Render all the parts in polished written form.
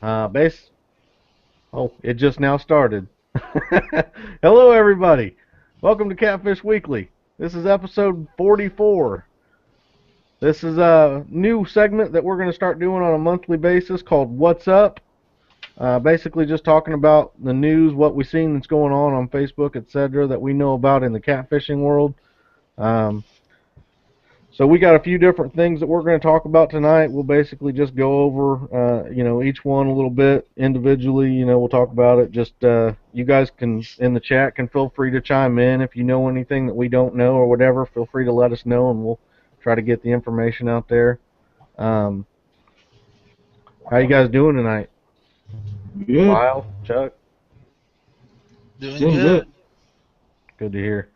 Base. Oh, it just now started. Hello, everybody. Welcome to Catfish Weekly. This is episode 44. This is a new segment that we're going to start doing on a monthly basis called What's Up. Basically, just talking about the news, what we've seen that's going on Facebook, etc., that we know about in the catfishing world. Um, So we got a few different things that we're going to talk about tonight. We'll basically just go over, each one a little bit individually. We'll talk about it. Just you guys can in the chat can feel free to chime in if you know anything that we don't know or whatever. Feel free to let us know, and we'll try to get the information out there. Um, how you guys doing tonight? Good. Lyle, Chuck, Doing Doing good. good. good to hear.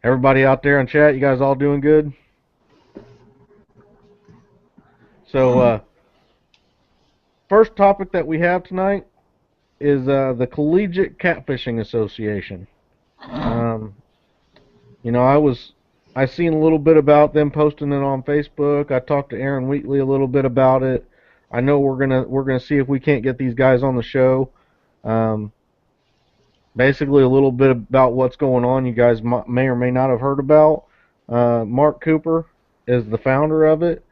Everybody out there in chat, you guys all doing good? So first topic that we have tonight is the Collegiate Catfishing Association. Um, I seen a little bit about them posting it on Facebook. I talked to Aaron Wheatley a little bit about it. I know we're gonna see if we can't get these guys on the show. Um, Basically, a little bit about what's going on. You guys may or may not have heard about. Mark Cooper is the founder of it.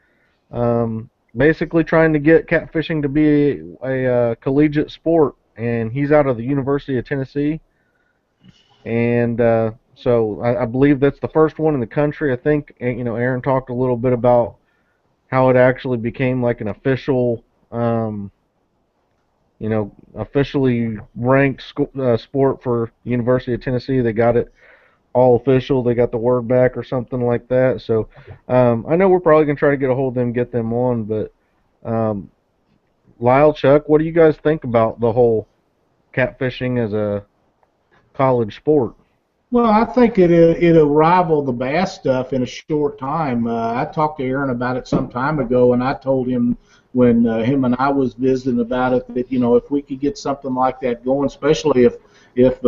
Basically, trying to get catfishing to be a collegiate sport, and he's out of the University of Tennessee. And so I believe that's the first one in the country. I think Aaron talked a little bit about how it actually became like an official, officially ranked sport for University of Tennessee. They got it all official. They got the word back or something like that. So I know we're probably gonna try to get a hold of them, get them on. But Lyle, Chuck, what do you guys think about the whole catfishing as a college sport? Well, I think it'll rival the bass stuff in a short time. I talked to Aaron about it some time ago, and I told him when him and I was visiting about it that if we could get something like that going, especially if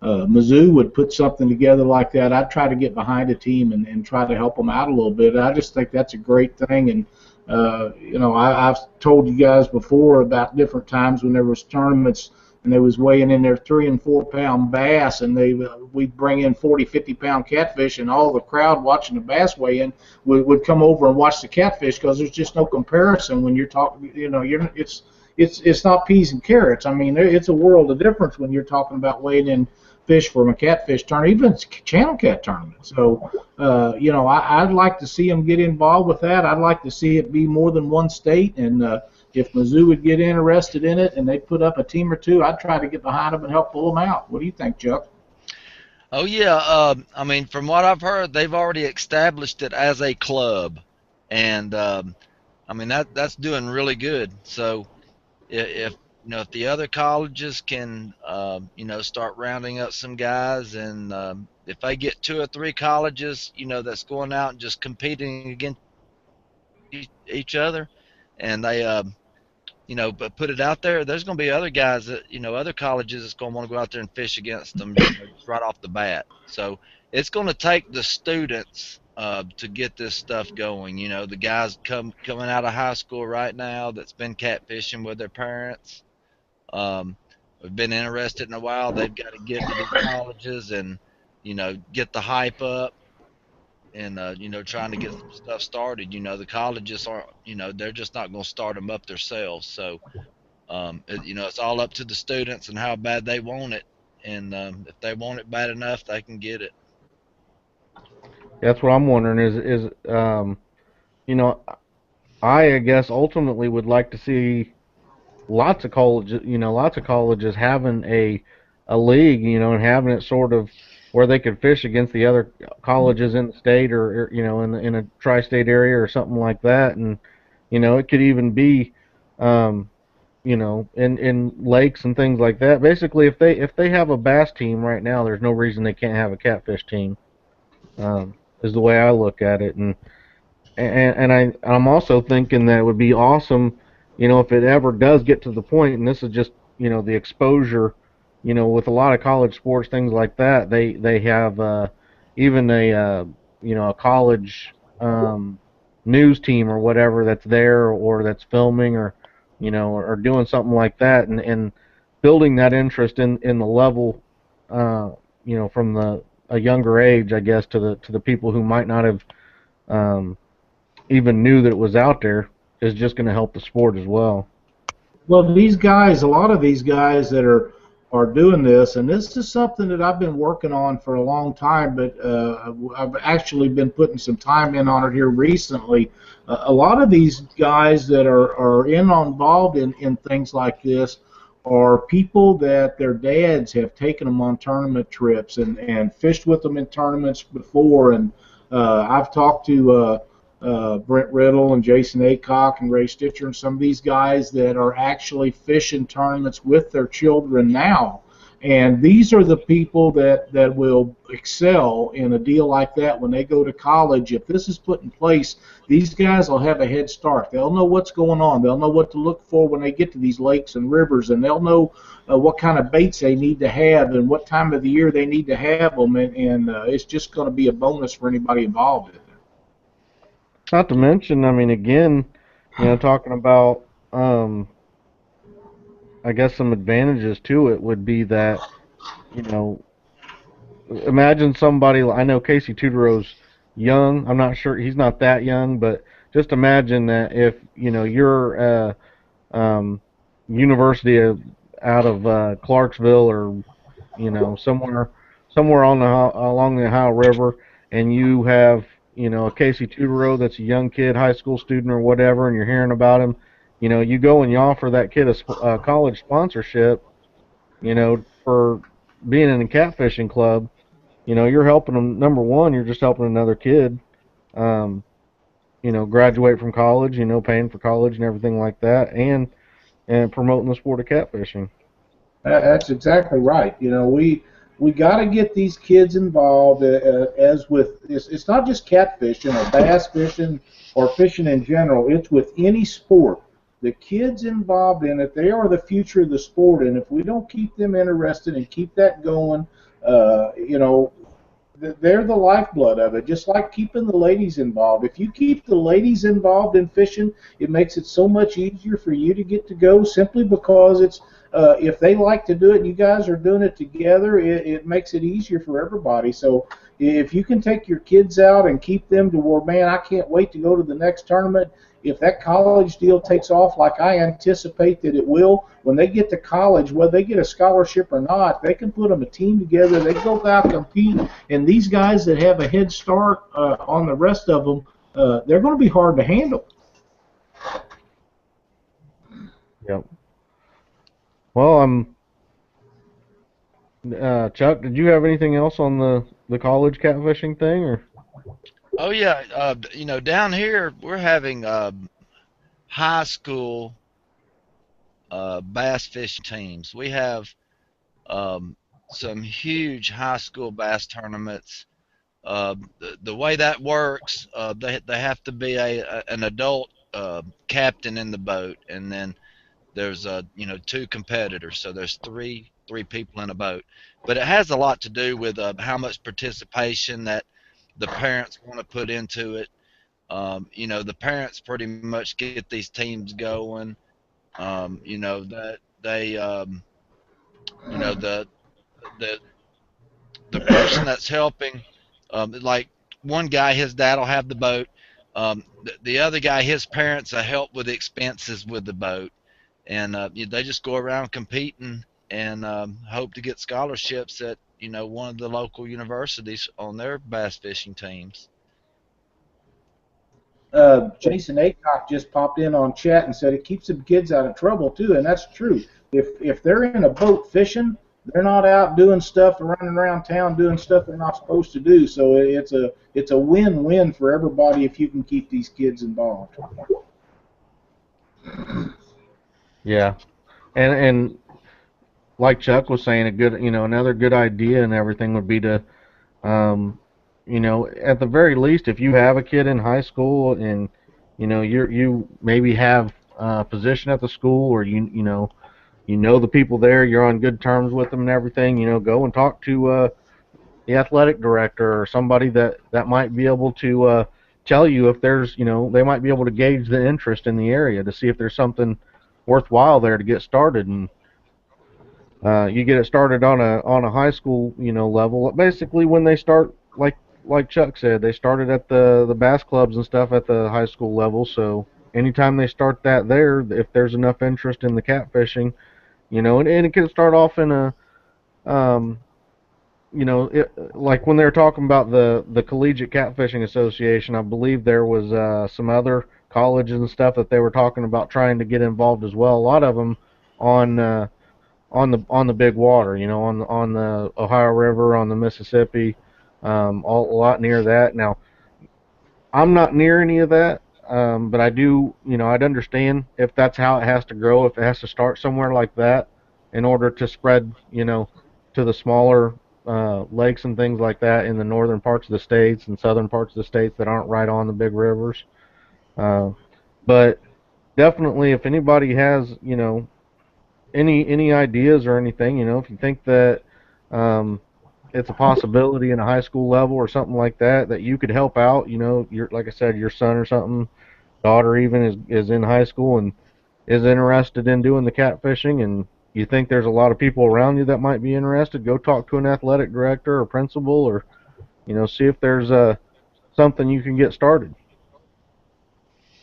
Mizzou would put something together like that, I'd try to get behind a team and try to help them out a little bit. I just think that's a great thing, and I've told you guys before about different times when there was tournaments and they was weighing in their 3 and 4 pound bass, and we'd bring in 40, 50 pound catfish, and all the crowd watching the bass weigh in would come over and watch the catfish because there's just no comparison when you're talking. It's not peas and carrots. I mean, it's a world of difference when you're talking about weighing in fish from a catfish tournament, even channel cat tournament. So, I'd like to see them get involved with that. I'd like to see it be more than one state, and if Mizzou would get interested in it and they put up a team or two, I'd try to get behind them and help pull them out. What do you think, Chuck? Oh yeah. I mean, from what I've heard, they've already established it as a club, and I mean that's doing really good. So if if the other colleges can start rounding up some guys, and if they get 2 or 3 colleges that's going out and just competing against each other, and they but put it out there, there's going to be other guys that, other colleges that's going to want to go out there and fish against them just right off the bat. So it's going to take the students to get this stuff going. The guys coming out of high school right now that's been catfishing with their parents, have been interested in a while. They've got to get to these colleges and, get the hype up, and trying to get some stuff started. The colleges are they're just not going to start them up themselves. So it's all up to the students and how bad they want it, and if they want it bad enough, they can get it. That's what I'm wondering you know, I guess ultimately would like to see lots of colleges having a league, and having it sort of where they could fish against the other colleges in the state or in a tri-state area or something like that, and it could even be in lakes and things like that. Basically, if they have a bass team right now, there's no reason they can't have a catfish team. Is the way I look at it, and I'm also thinking that it would be awesome, if it ever does get to the point, and this is just, the exposure, with a lot of college sports, things like that, they have even a college news team or whatever that's there or that's filming or or doing something like that, and building that interest in the level, from a younger age, I guess, to the people who might not have um, even knew that it was out there, is just going to help the sport as well. Well, these guys, a lot of these guys that are doing this, and this is something that I've been working on for a long time, but I've actually been putting some time in on it here recently. A lot of these guys that are involved in things like this are people that their dads have taken them on tournament trips and fished with them in tournaments before, and I've talked to Brent Riddle and Jason Aycock and Ray Stitcher and some of these guys that are actually fishing tournaments with their children now. And these are the people that will excel in a deal like that when they go to college. If this is put in place, these guys will have a head start. They'll know what's going on. They'll know what to look for when they get to these lakes and rivers, and they'll know what kind of baits they need to have and what time of the year they need to have them. And it's just going to be a bonus for anybody involved in it. Not to mention, I mean, again, talking about, I guess some advantages to it would be that, you know, imagine somebody, I know Casey Tudero's young. I'm not sure, he's not that young, but just imagine that if, you're university out of Clarksville, or somewhere on along the Ohio River, and you have a Casey Tudero that's a young kid, high school student or whatever, and you're hearing about him. You go and you offer that kid a college sponsorship, for being in a catfishing club. You're helping them. Number one, you're just helping another kid, um, graduate from college, paying for college and everything like that, and promoting the sport of catfishing. That's exactly right. We got to get these kids involved. As with it's not just catfishing or bass fishing or fishing in general. It's with any sport. The kids involved in it, they are the future of the sport. And if we don't keep them interested and keep that going, they're the lifeblood of it. Just like keeping the ladies involved. If you keep the ladies involved in fishing, it makes it so much easier for you to get to go, simply because it's if they like to do it and you guys are doing it together, it makes it easier for everybody. So if you can take your kids out and keep them to where, man, I can't wait to go to the next tournament. If that college deal takes off like I anticipate that it will, when they get to college, whether they get a scholarship or not, they can put them a team together. They go out and compete, and these guys that have a head start on the rest of them, they're going to be hard to handle. Yep. Well, Chuck, did you have anything else on the college catfishing thing, or? Oh yeah, down here we're having high school bass fishing teams. We have some huge high school bass tournaments. The way that works, they have to be an adult captain in the boat, and then there's two competitors, so there's three people in a boat. But it has a lot to do with how much participation that the parents want to put into it. The parents pretty much get these teams going. That they, the the the person that's helping, like one guy, his dad will have the boat. The other guy, his parents will help with the expenses with the boat, and they just go around competing and hope to get scholarships at one of the local universities on their bass fishing teams. Jason Aycock just popped in on chat and said it keeps the kids out of trouble too, and that's true. If they're in a boat fishing, they're not out doing stuff, running around town doing stuff they're not supposed to do. So it's a win-win for everybody if you can keep these kids involved. Yeah, and like Chuck was saying, another good idea and everything would be to, at the very least, if you have a kid in high school and you maybe have a position at the school, or the people there, you're on good terms with them and everything, go and talk to the athletic director or somebody that might be able to tell you if there's, they might be able to gauge the interest in the area to see if there's something worthwhile there to get started. And you get it started on a high school, level. Basically, when they start, like Chuck said, they started at the bass clubs and stuff at the high school level. So anytime they start that there, if there's enough interest in the catfishing, and it can start off in a um, like when they were talking about the Collegiate Catfishing Association, I believe there was some other colleges and stuff that they were talking about trying to get involved as well. A lot of them on on the big water, on the Ohio River, on the Mississippi, a lot near that. Now, I'm not near any of that, but I do, I'd understand if that's how it has to grow, if it has to start somewhere like that in order to spread, to the smaller lakes and things like that in the northern parts of the states and southern parts of the states that aren't right on the big rivers. Uh, but definitely, if anybody has, any ideas or anything, if you think that um, it's a possibility in a high school level or something like that that you could help out, your like I said, your son or something, daughter even is in high school and is interested in doing the catfishing, and you think there's a lot of people around you that might be interested, go talk to an athletic director or principal, or see if there's something you can get started.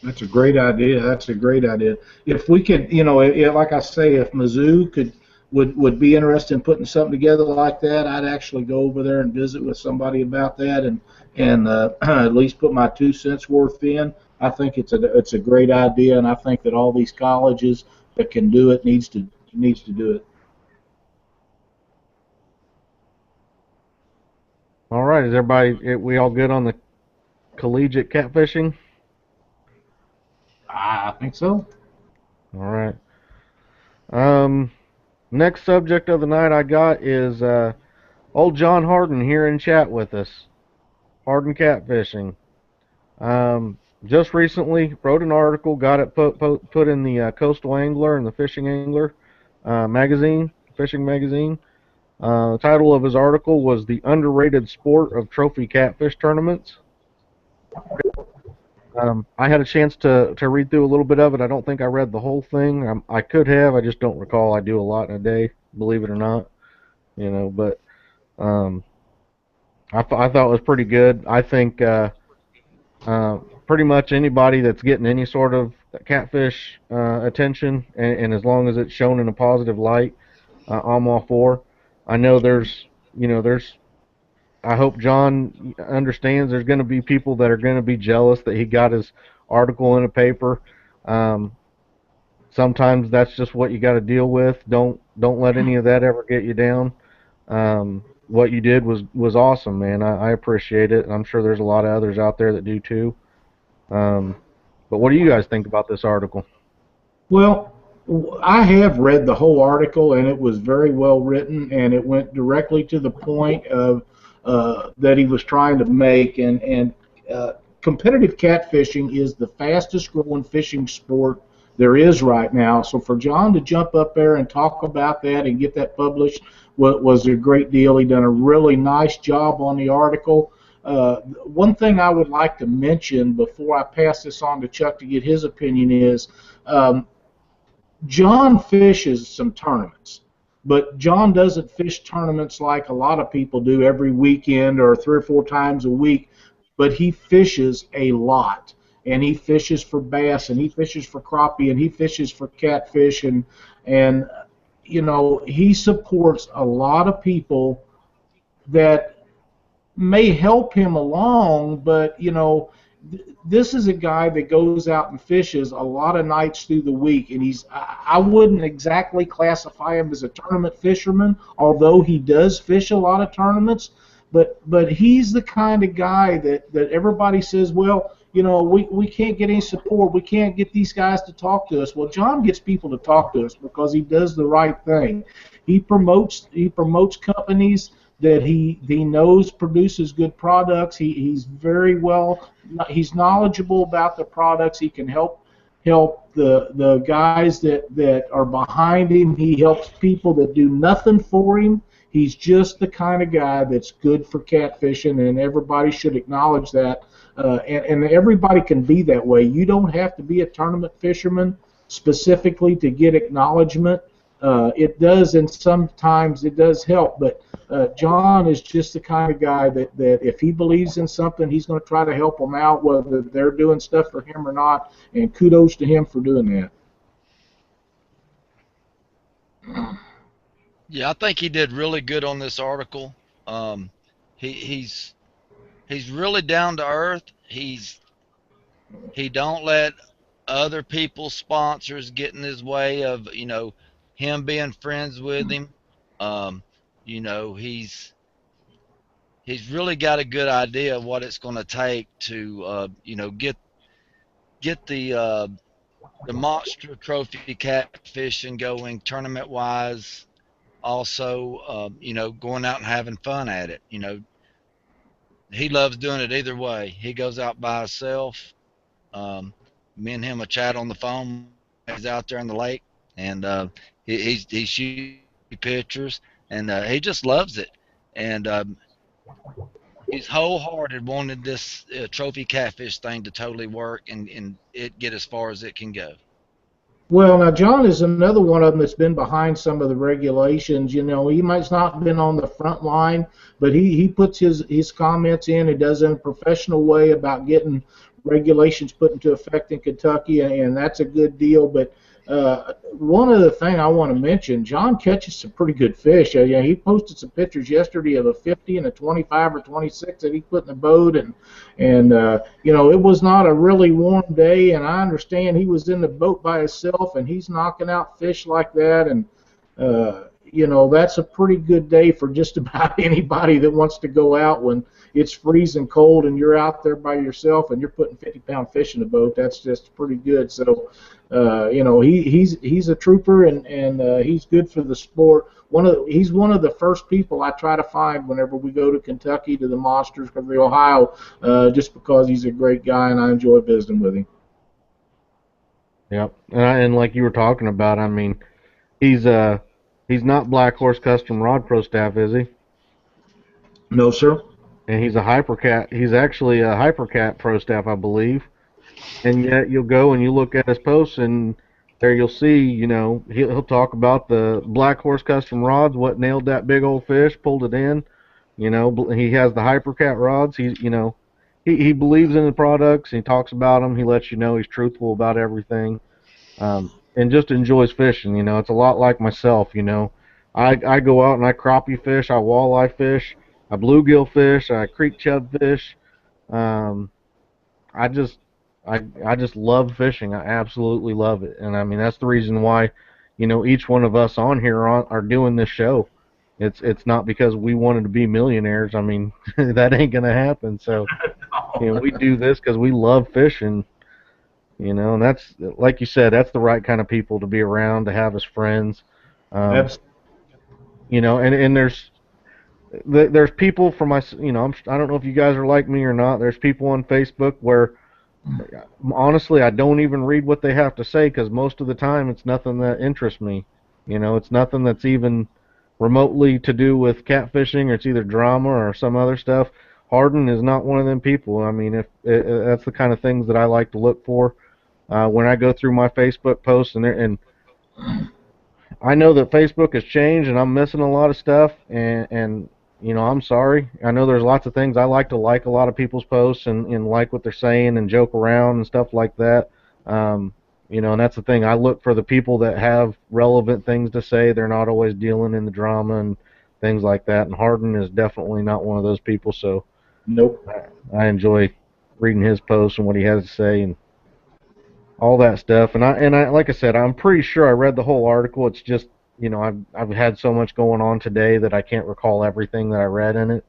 That's a great idea. That's a great idea. If we could, like I say, if Mizzou would be interested in putting something together like that, I'd actually go over there and visit with somebody about that, and at least put my 2 cents worth in. I think it's a great idea, and I think that all these colleges that can do it needs to do it. All right, is everybody, we all good on the collegiate catfishing? I think so. All right. Um, Next subject of the night I got is old John Harden here in chat with us. Harden Catfishing. Just recently wrote an article, got it put in the Coastal Angler and the Fishing Angler magazine, fishing magazine. The title of his article was "The Underrated Sport of Trophy Catfish Tournaments." I had a chance to read through a little bit of it. I don't think I read the whole thing. I could have. I just don't recall. I do a lot in a day, believe it or not. But um, I thought it was pretty good. I think pretty much anybody that's getting any sort of catfish attention, and as long as it's shown in a positive light, I'm all for. I know there's I hope John understands there's going to be people that are going to be jealous that he got his article in a paper. Um, Sometimes that's just what you got to deal with. Don't let any of that ever get you down. What you did was awesome, man. I appreciate it. I'm sure there's a lot of others out there that do too. Um, but what do you guys think about this article? Well, I have read the whole article, and it was very well written, and it went directly to the point of that he was trying to make. And competitive catfishing is the fastest growing fishing sport there is right now. So for John to jump up there and talk about that and get that published was a great deal. He done a really nice job on the article. One thing I would like to mention before I pass this on to Chuck to get his opinion is John fishes some tournaments, but John doesn't fish tournaments like a lot of people do every weekend or 3 or 4 times a week, but he fishes a lot. And he fishes for bass, and he fishes for crappie, and he fishes for catfish, and he supports a lot of people that may help him along, but this is a guy that goes out and fishes a lot of nights through the week, and I wouldn't exactly classify him as a tournament fisherman, although he does fish a lot of tournaments, but he's the kind of guy that everybody says, well, we can't get any support, we can't get these guys to talk to us. Well, John gets people to talk to us because he does the right thing. He promotes companies that he knows produces good products. He's knowledgeable about the products. He can help the guys that are behind him. He helps people that do nothing for him. He's just the kind of guy that's good for catfishing, and everybody should acknowledge that. And everybody can be that way. You don't have to be a tournament fisherman specifically to get acknowledgement. It does, and sometimes it does help, but John is just the kind of guy that if he believes in something, he's going to try to help them out, whether they're doing stuff for him or not, and kudos to him for doing that. Yeah, I think he did really good on this article. He's really down to earth. He don't let other people's sponsors get in his way of him being friends with him. Um, he's really got a good idea of what it's going to take to get the monster trophy catfishing going tournament wise. Also, going out and having fun at it. He loves doing it either way. He goes out by himself. Um, Me and him will chat on the phone. He's out there in the lake, and he shoots pictures, and he just loves it. And he's wholehearted wanted this trophy catfish thing to totally work and it get as far as it can go. Well, now John is another one of them that's been behind some of the regulations. He might not have been on the front line, but he puts his comments in. He does it in a professional way about getting regulations put into effect in Kentucky, and that's a good deal. But one other thing I want to mention, John catches some pretty good fish. He posted some pictures yesterday of a 50 and a 25 or 26 that he put in the boat, and it was not a really warm day, and I understand he was in the boat by himself, and he's knocking out fish like that, and that's a pretty good day for just about anybody that wants to go out when it's freezing cold and you're out there by yourself and you're putting 50-pound fish in the boat. That's just pretty good. So, he's a trooper, and he's good for the sport. He's one of the first people I try to find whenever we go to Kentucky to the Monsters or the Ohio, just because he's a great guy and I enjoy visiting with him. Yep, and like you were talking about, I mean, he's not Black Horse Custom Rod Pro Staff, is he? No, sir. And he's a Hypercat. He's actually a Hypercat Pro Staff, I believe. And yet you'll go and you look at his posts, and there you'll see, he'll talk about the Black Horse Custom rods, what nailed that big old fish, pulled it in. He has the Hypercat rods. He believes in the products. He talks about them. He lets you know he's truthful about everything. And just enjoys fishing. It's a lot like myself. I go out and I crappie fish, I walleye fish, I bluegill fish, I creek chub fish. I just love fishing. I absolutely love it, and I mean that's the reason why, each one of us on here are doing this show. It's not because we wanted to be millionaires. I mean that ain't gonna happen. So we do this because we love fishing. And that's, like you said, that's the right kind of people to be around, to have as friends. And there's people from I don't know if you guys are like me or not. There's people on Facebook where, honestly, I don't even read what they have to say because most of the time it's nothing that interests me. It's nothing that's even remotely to do with catfishing, or it's either drama or some other stuff. Hardin is not one of them people. I mean, that's the kind of things that I like to look for when I go through my Facebook posts, and I know that Facebook has changed, and I'm missing a lot of stuff, and I'm sorry. I know there's lots of things I like to like a lot of people's posts and like what they're saying and joke around and stuff like that. And that's the thing. I look for the people that have relevant things to say. They're not always dealing in the drama and things like that. And Hardin is definitely not one of those people. So, nope. I enjoy reading his posts and what he has to say and all that stuff. And I like I said, I'm pretty sure I read the whole article. It's just, I've had so much going on today that I can't recall everything that I read in it.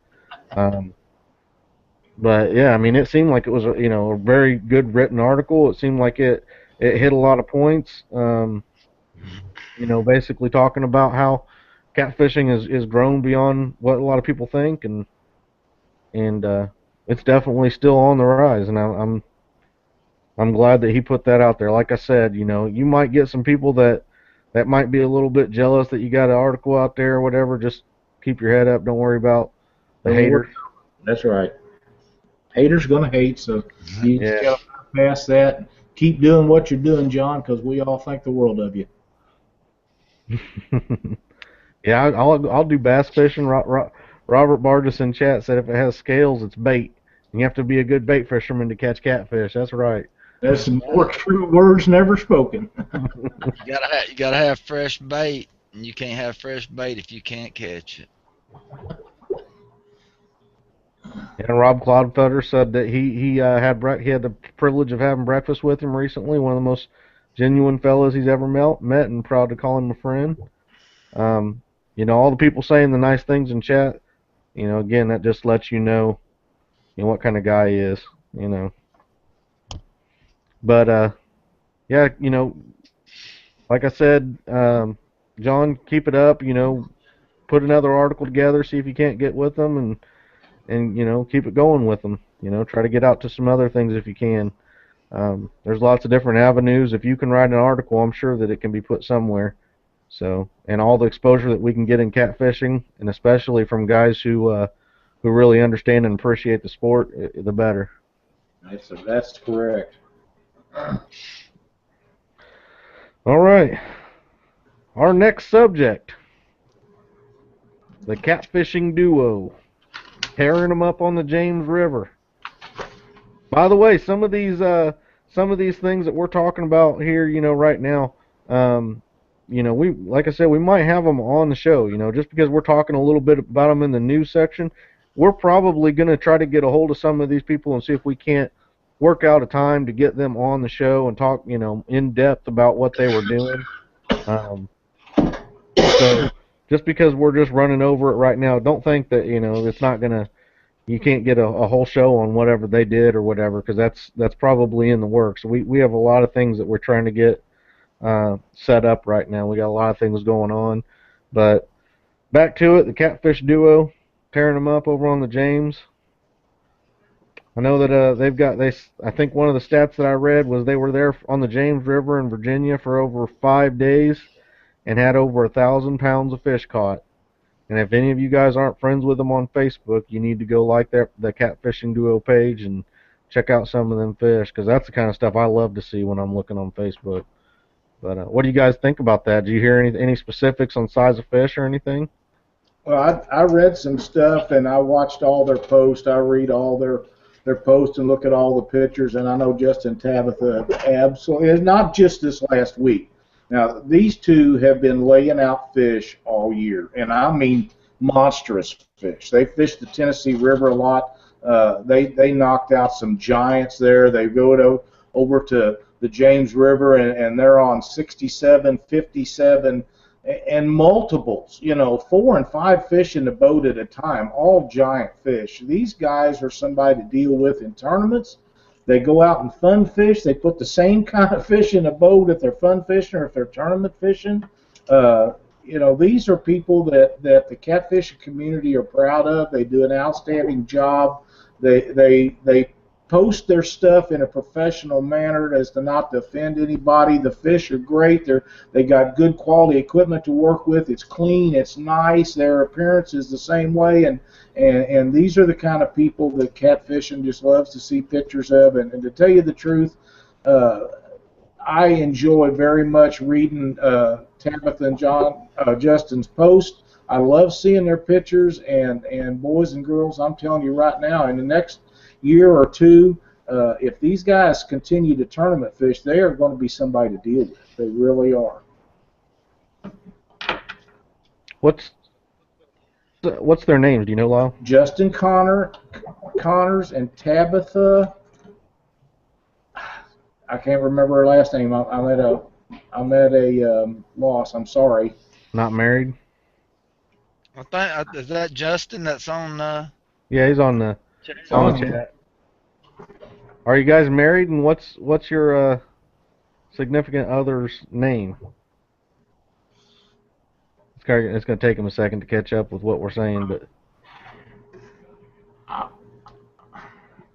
But yeah, I mean, it seemed like it was a very good written article. It seemed like it hit a lot of points. Basically talking about how catfishing is grown beyond what a lot of people think, and it's definitely still on the rise. And I'm glad that he put that out there. Like I said, you might get some people that might be a little bit jealous that you got an article out there or whatever. Just keep your head up. Don't worry about the haters. That's right. Haters gonna hate, so you just gotta pass that. keep doing what you're doing, John, because we all think the world of you. Yeah, I'll do bass fishing. Robert Barges in chat said if it has scales, it's bait. You have to be a good bait fisherman to catch catfish. That's right. That's some more true words never spoken. You gotta have fresh bait, and you can't have fresh bait if you can't catch it. And Rob Cloudfeather said that he had the privilege of having breakfast with him recently. One of the most genuine fellows he's ever met, and proud to call him a friend. All the people saying the nice things in chat. Again, that just lets you know what kind of guy he is. But yeah, like I said, John, keep it up. Put another article together. See if you can't get with them, and keep it going with them. Try to get out to some other things if you can. There's lots of different avenues. If you can write an article, I'm sure that it can be put somewhere. So, and all the exposure that we can get in catfishing, and especially from guys who really understand and appreciate the sport, the better. That's correct. All right. Our next subject, the catfishing duo, tearing them up on the James River. By the way, some of these things that we're talking about here, right now, we, like I said, we might have them on the show, just because we're talking a little bit about them in the news section. We're probably going to try to get a hold of some of these people and see if we can't work out a time to get them on the show and talk, in depth about what they were doing. So just because we're just running over it right now, don't think that, it's not going to, you can't get a whole show on whatever they did or whatever, because that's probably in the works. We have a lot of things that we're trying to get set up right now. We got a lot of things going on, but back to it, the catfish duo tearing them up over on the James. I know that I think one of the stats that I read was they were there on the James River in Virginia for over 5 days and had over 1,000 pounds of fish caught. And if any of you guys aren't friends with them on Facebook, you need to go like the Catfishing Duo page and check out some of them fish, because that's the kind of stuff I love to see when I'm looking on Facebook. But what do you guys think about that? Do you hear any specifics on size of fish or anything? Well, I read some stuff, and I watched all their posts. I read all their posts and look at all the pictures, and I know Justin Tabitha absolutely, it's not just this last week. Now, these two have been laying out fish all year, and I mean monstrous fish. They fished the Tennessee River a lot. They knocked out some giants there. They go over to the James River, and they're on 67, 57, and multiples, 4 and 5 fish in the boat at a time, all giant fish. These guys are somebody to deal with in tournaments. They go out and fun fish. They put the same kind of fish in a boat if they're fun fishing or if they're tournament fishing. These are people that the catfishing community are proud of. They do an outstanding job. They post their stuff in a professional manner as to not to offend anybody. The fish are great. They got good quality equipment to work with. It's clean. It's nice. Their appearance is the same way. And these are the kind of people that catfishing just loves to see pictures of. And to tell you the truth, I enjoy very much reading Tabitha and Justin's post. I love seeing their pictures. And boys and girls, I'm telling you right now, in the next year or two, if these guys continue to tournament fish, they are going to be somebody to deal with. They really are. What's their names? Do you know, Lyle? Justin Connors and Tabitha. I can't remember her last name. I'm at a loss. I'm sorry. Not married? Is that Justin that's on? Yeah, he's on the chat. Are you guys married? And what's your significant other's name? It's going to take him a second to catch up with what we're saying, but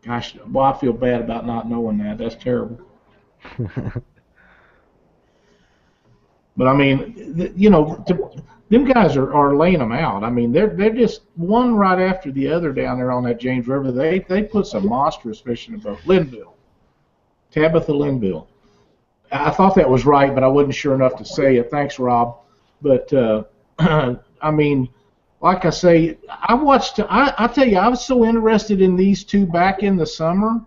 gosh, well, I feel bad about not knowing that. That's terrible. But I mean, them guys are laying them out. I mean, they're just one right after the other down there on that James River. They put some monstrous fish in the boat. Linville, Tabitha Linville. I thought that was right, but I wasn't sure enough to say it. Thanks, Rob. But I mean, like I say, I watched. I tell you, I was so interested in these two back in the summer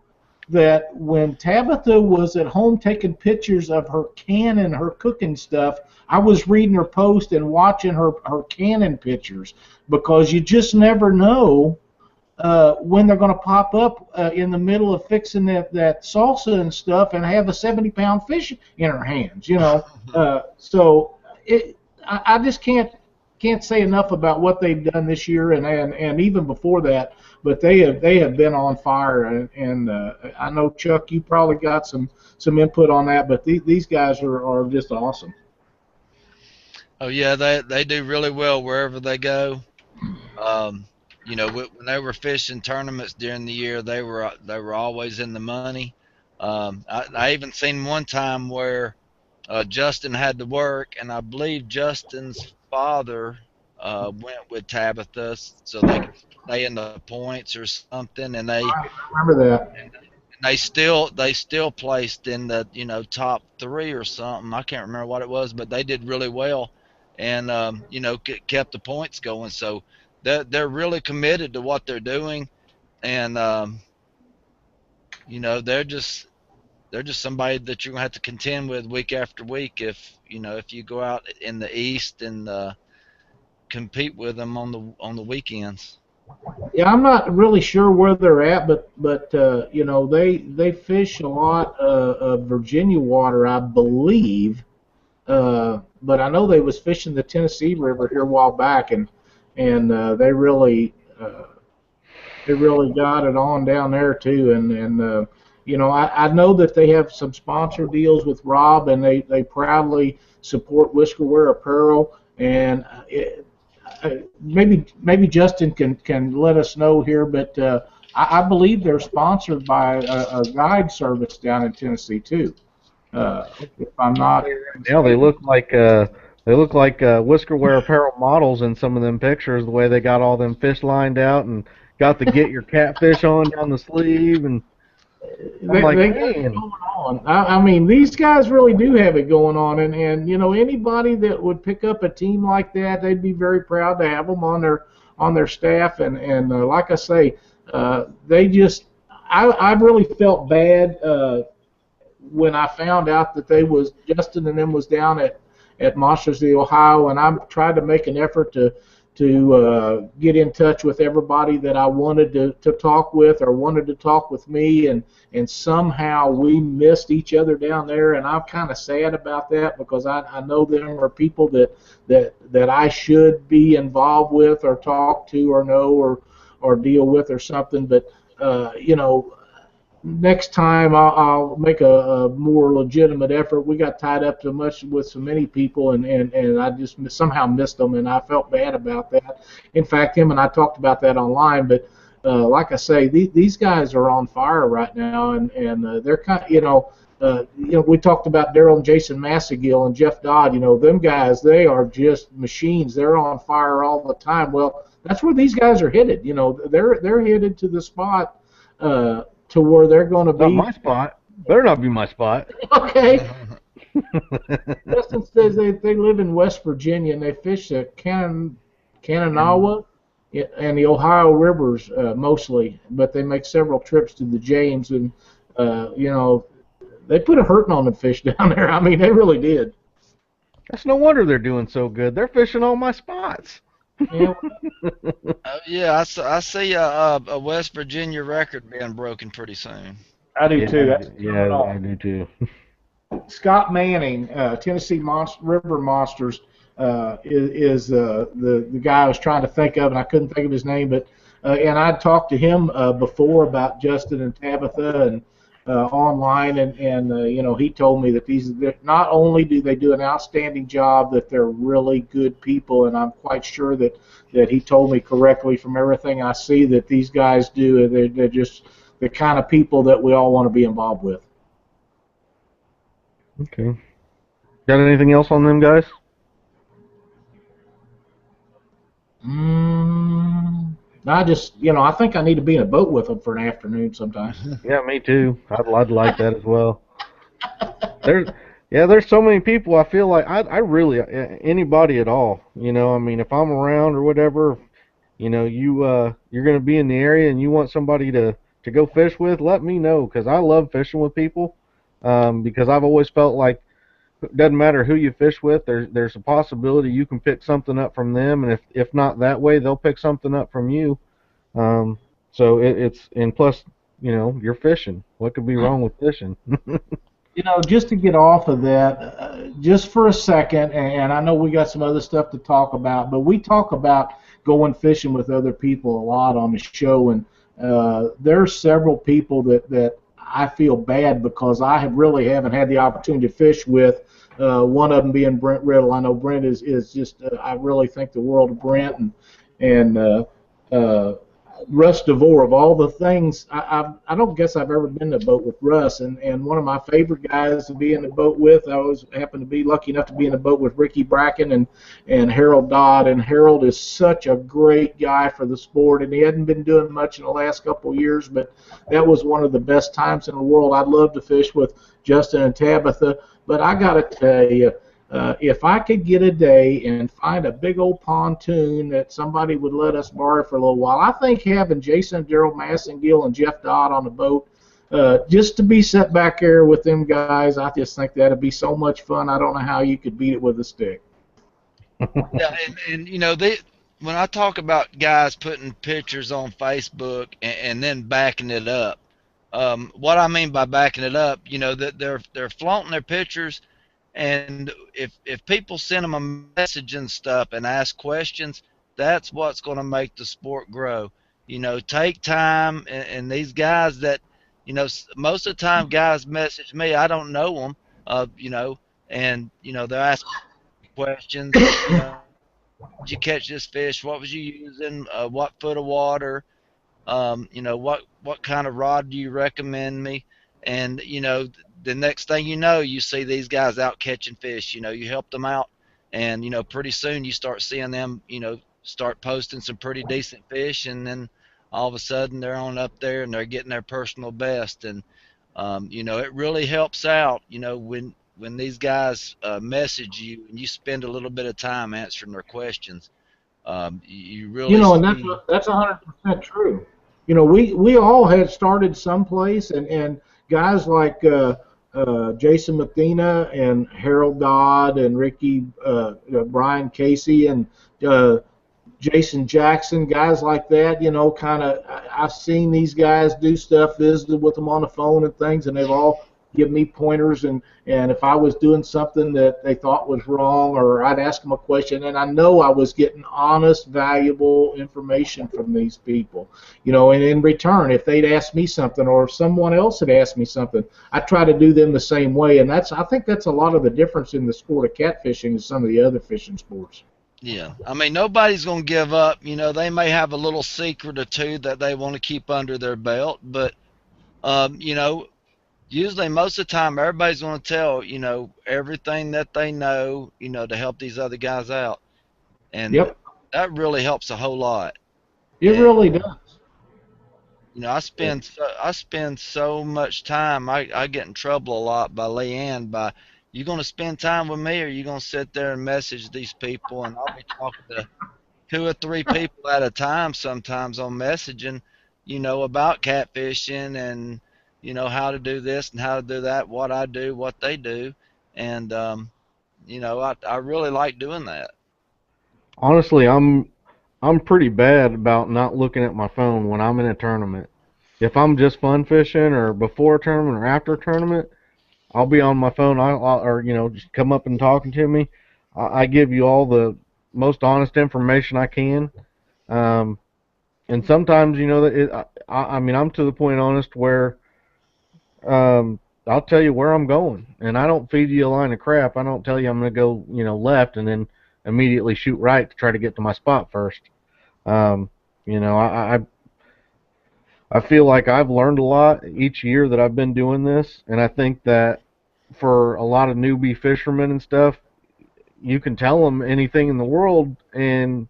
that when Tabitha was at home taking pictures of her canning, her cooking stuff, I was reading her post and watching her canning pictures because you just never know when they're going to pop up in the middle of fixing that salsa and stuff and have a 70-pound fish in her hands, you know. So I just can't say enough about what they've done this year and even before that. But they have been on fire, and I know, Chuck, you probably got some input on that, but these guys are just awesome. Oh yeah, they do really well wherever they go. You know, when they were fishing tournaments during the year, they were always in the money. I even seen one time where Justin had to work, and I believe Justin's father went with Tabitha so they could stay in the points or something, and I remember that. they still placed in the top three or something. I can't remember what it was, but they did really well, and kept the points going. So they're really committed to what they're doing, and they're just somebody that you're gonna have to contend with week after week if you go out in the East and compete with them on the weekends. Yeah, I'm not really sure where they're at, but they fish a lot of Virginia water, I believe. But I know they was fishing the Tennessee River here a while back, and they really got it on down there too. And I know that they have some sponsor deals with Rob, and they proudly support Whiskerware Apparel. And maybe Justin can let us know here, but I believe they're sponsored by a guide service down in Tennessee too. If I'm not Now they mistaken. look like Whiskerware apparel models in some of them pictures. The way they got all them fish lined out and got the get your catfish on down the sleeve, and I'm like, They got it man, going on. I mean, these guys really do have it going on, and anybody that would pick up a team like that, they'd be very proud to have them on their staff. And like I say, they just I really felt bad when I found out that they was Justin and them was down at Monsters of the Ohio, and I tried to make an effort to get in touch with everybody that I wanted to talk with or wanted to talk with me, and somehow we missed each other down there, and I'm kind of sad about that because I know there are people that I should be involved with or talk to or know or deal with or something, but next time I'll make a more legitimate effort. We got tied up too much with so many people, and I just somehow missed them, and I felt bad about that. In fact, him and I talked about that online, but like I say, these guys are on fire right now, and they're kind of, we talked about Daryl and Jason Massagill and Jeff Dodd. Them guys, they are just machines. They're on fire all the time. Well, that's where these guys are headed. They're headed to the spot. To where they're going to not be. my spot. Better not be my spot. Okay. Justin says they live in West Virginia and they fish the Kananawa and the Ohio rivers mostly, but they make several trips to the James, and they put a hurting on the fish down there. I mean, they really did. That's no wonder they're doing so good. They're fishing all my spots. Yeah, Yeah, I see a West Virginia record being broken pretty soon. I do Yeah, too. That's coming yeah, I on. do too. Scott Manning, Tennessee River Monsters, is the guy I was trying to think of, and I couldn't think of his name. But and I'd talked to him before about Justin and Tabitha and online, and he told me that these not only do they do an outstanding job, that they're really good people, and I'm quite sure that he told me correctly from everything I see that these guys do. They're just the kind of people that we all want to be involved with. Okay. Got anything else on them guys? I just, I think I need to be in a boat with them for an afternoon sometime. Yeah, me too. I'd like that as well. There's Yeah, there's so many people. I feel like I really anybody at all. I mean, if I'm around or whatever, you're gonna be in the area and you want somebody to go fish with, let me know because I love fishing with people. Because I've always felt like it doesn't matter who you fish with, there's a possibility you can pick something up from them, and if not that way, they'll pick something up from you. Um, so it's and plus, you're fishing. What could be wrong with fishing? Just to get off of that, just for a second, and I know we got some other stuff to talk about, but we talk about going fishing with other people a lot on the show, and there are several people that I feel bad because I have really haven't had the opportunity to fish with. One of them being Brent Riddle. I know Brent is just, I really think the world of Brent, and uh, Russ DeVore. Of all the things, I don't guess I've ever been in a boat with Russ, and one of my favorite guys to be in the boat with. I always happen to be lucky enough to be in the boat with Ricky Bracken and Harold Dodd, and Harold is such a great guy for the sport, and he hadn't been doing much in the last couple of years, but that was one of the best times in the world. I'd love to fish with Justin and Tabitha, but I got to tell you, if I could get a day and find a big old pontoon that somebody would let us borrow for a little while, I think having Jason, Daryl Massengill, and Jeff Dodd on the boat, just to be set back there with them guys, I just think that'd be so much fun. I don't know how you could beat it with a stick. Yeah, and they when I talk about guys putting pictures on Facebook and then backing it up, what I mean by backing it up, that they're flaunting their pictures, and if people send them a message and stuff and ask questions, that's what's going to make the sport grow. Take time, and these guys that, most of the time guys message me, I don't know them, and they're asking questions, did you catch this fish? What was you using? What foot of water? What kind of rod do you recommend me? And the next thing you know, you see these guys out catching fish. You help them out, and pretty soon you start seeing them, start posting some pretty decent fish, and then all of a sudden they're on up there and they're getting their personal best. And it really helps out, when these guys message you and you spend a little bit of time answering their questions. You really And see. that's 100% true. We all had started someplace, and guys like Jason Mathena and Harold Dodd and Ricky Brian Casey and uh, Jason Jackson, guys like that, kind of, I've seen these guys do stuff, visited with them on the phone and things, and they've all give me pointers, and if I was doing something that they thought was wrong, or I'd ask them a question, and I know I was getting honest, valuable information from these people, and in return, if they'd ask me something, or if someone else had asked me something, I try to do them the same way, and I think that's a lot of the difference in the sport of catfishing and some of the other fishing sports. Yeah, I mean, nobody's going to give up. They may have a little secret or two that they want to keep under their belt, but um, you know, usually most of the time everybody's going to tell everything that they know, to help these other guys out, and Yep, that really helps a whole lot. it And really does. I spend so much time. I get in trouble a lot by Leanne by, you going to spend time with me, or you going to sit there and message these people, and I'll be talking to two or three people at a time sometimes on messaging, about catfishing, and how to do this and how to do that, what I do, what they do, and I really like doing that. Honestly, I'm pretty bad about not looking at my phone when I'm in a tournament. If I'm just fun fishing or before a tournament or after a tournament, I'll be on my phone. Or just come up and talking to me. I give you all the most honest information I can. Um, and sometimes that I mean I'm to the point honest where I'll tell you where I'm going, and I don't feed you a line of crap. I don't tell you I'm going to go left and then immediately shoot right to try to get to my spot first. Um, I feel like I've learned a lot each year that I've been doing this, and I think that for a lot of newbie fishermen and stuff, you can tell them anything in the world, and